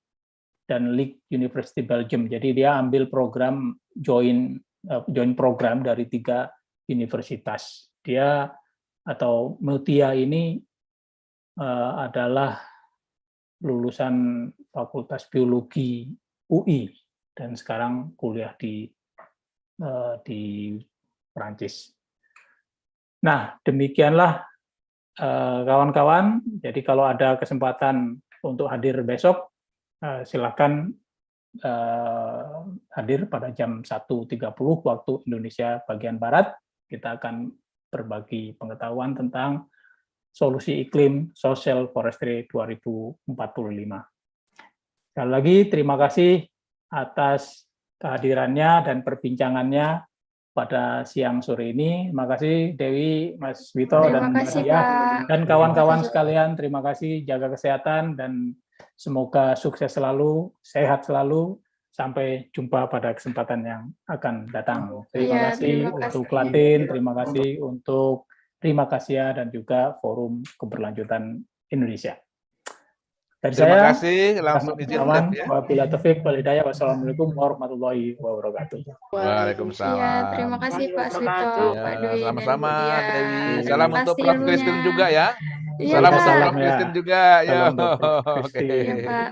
dan Leek University Belgium. Jadi dia ambil program joint program dari 3 universitas. Dia atau Mutia ini adalah lulusan Fakultas Biologi UI dan sekarang kuliah di Perancis. Nah, demikianlah kawan-kawan. Jadi kalau ada kesempatan untuk hadir besok, silakan hadir pada jam 1.30 waktu Indonesia bagian Barat. Kita akan berbagi pengetahuan tentang solusi iklim social forestry 2045. Sekali lagi terima kasih atas kehadirannya dan perbincangannya pada siang sore ini. Terima kasih Dewi, Mas Wito, dan Mbak Dia, dan kawan-kawan sekalian. Terima kasih, jaga kesehatan dan semoga sukses selalu, sehat selalu. Sampai jumpa pada kesempatan yang akan datang. Terima kasih untuk Latin, terima kasih untuk Terima Kasih dan juga Forum Keberlanjutan Indonesia. Dari Terima saya, kasih, langsung izin ya. Wabillahi taufiq wal hidayah. Wassalamualaikum warahmatullahi wabarakatuh. Waalaikumsalam. Ya, terima kasih Pak Swito, Pak Dwi, Sama-sama dan Bu Dia. Dewi. Terima Salam kasih untuk Prof. Christine ilmunya. juga ya. Iya, Salam Pak. untuk Prof. Christine juga. Salam Yo. untuk Prof. Oke. Christine. Iya, Pak.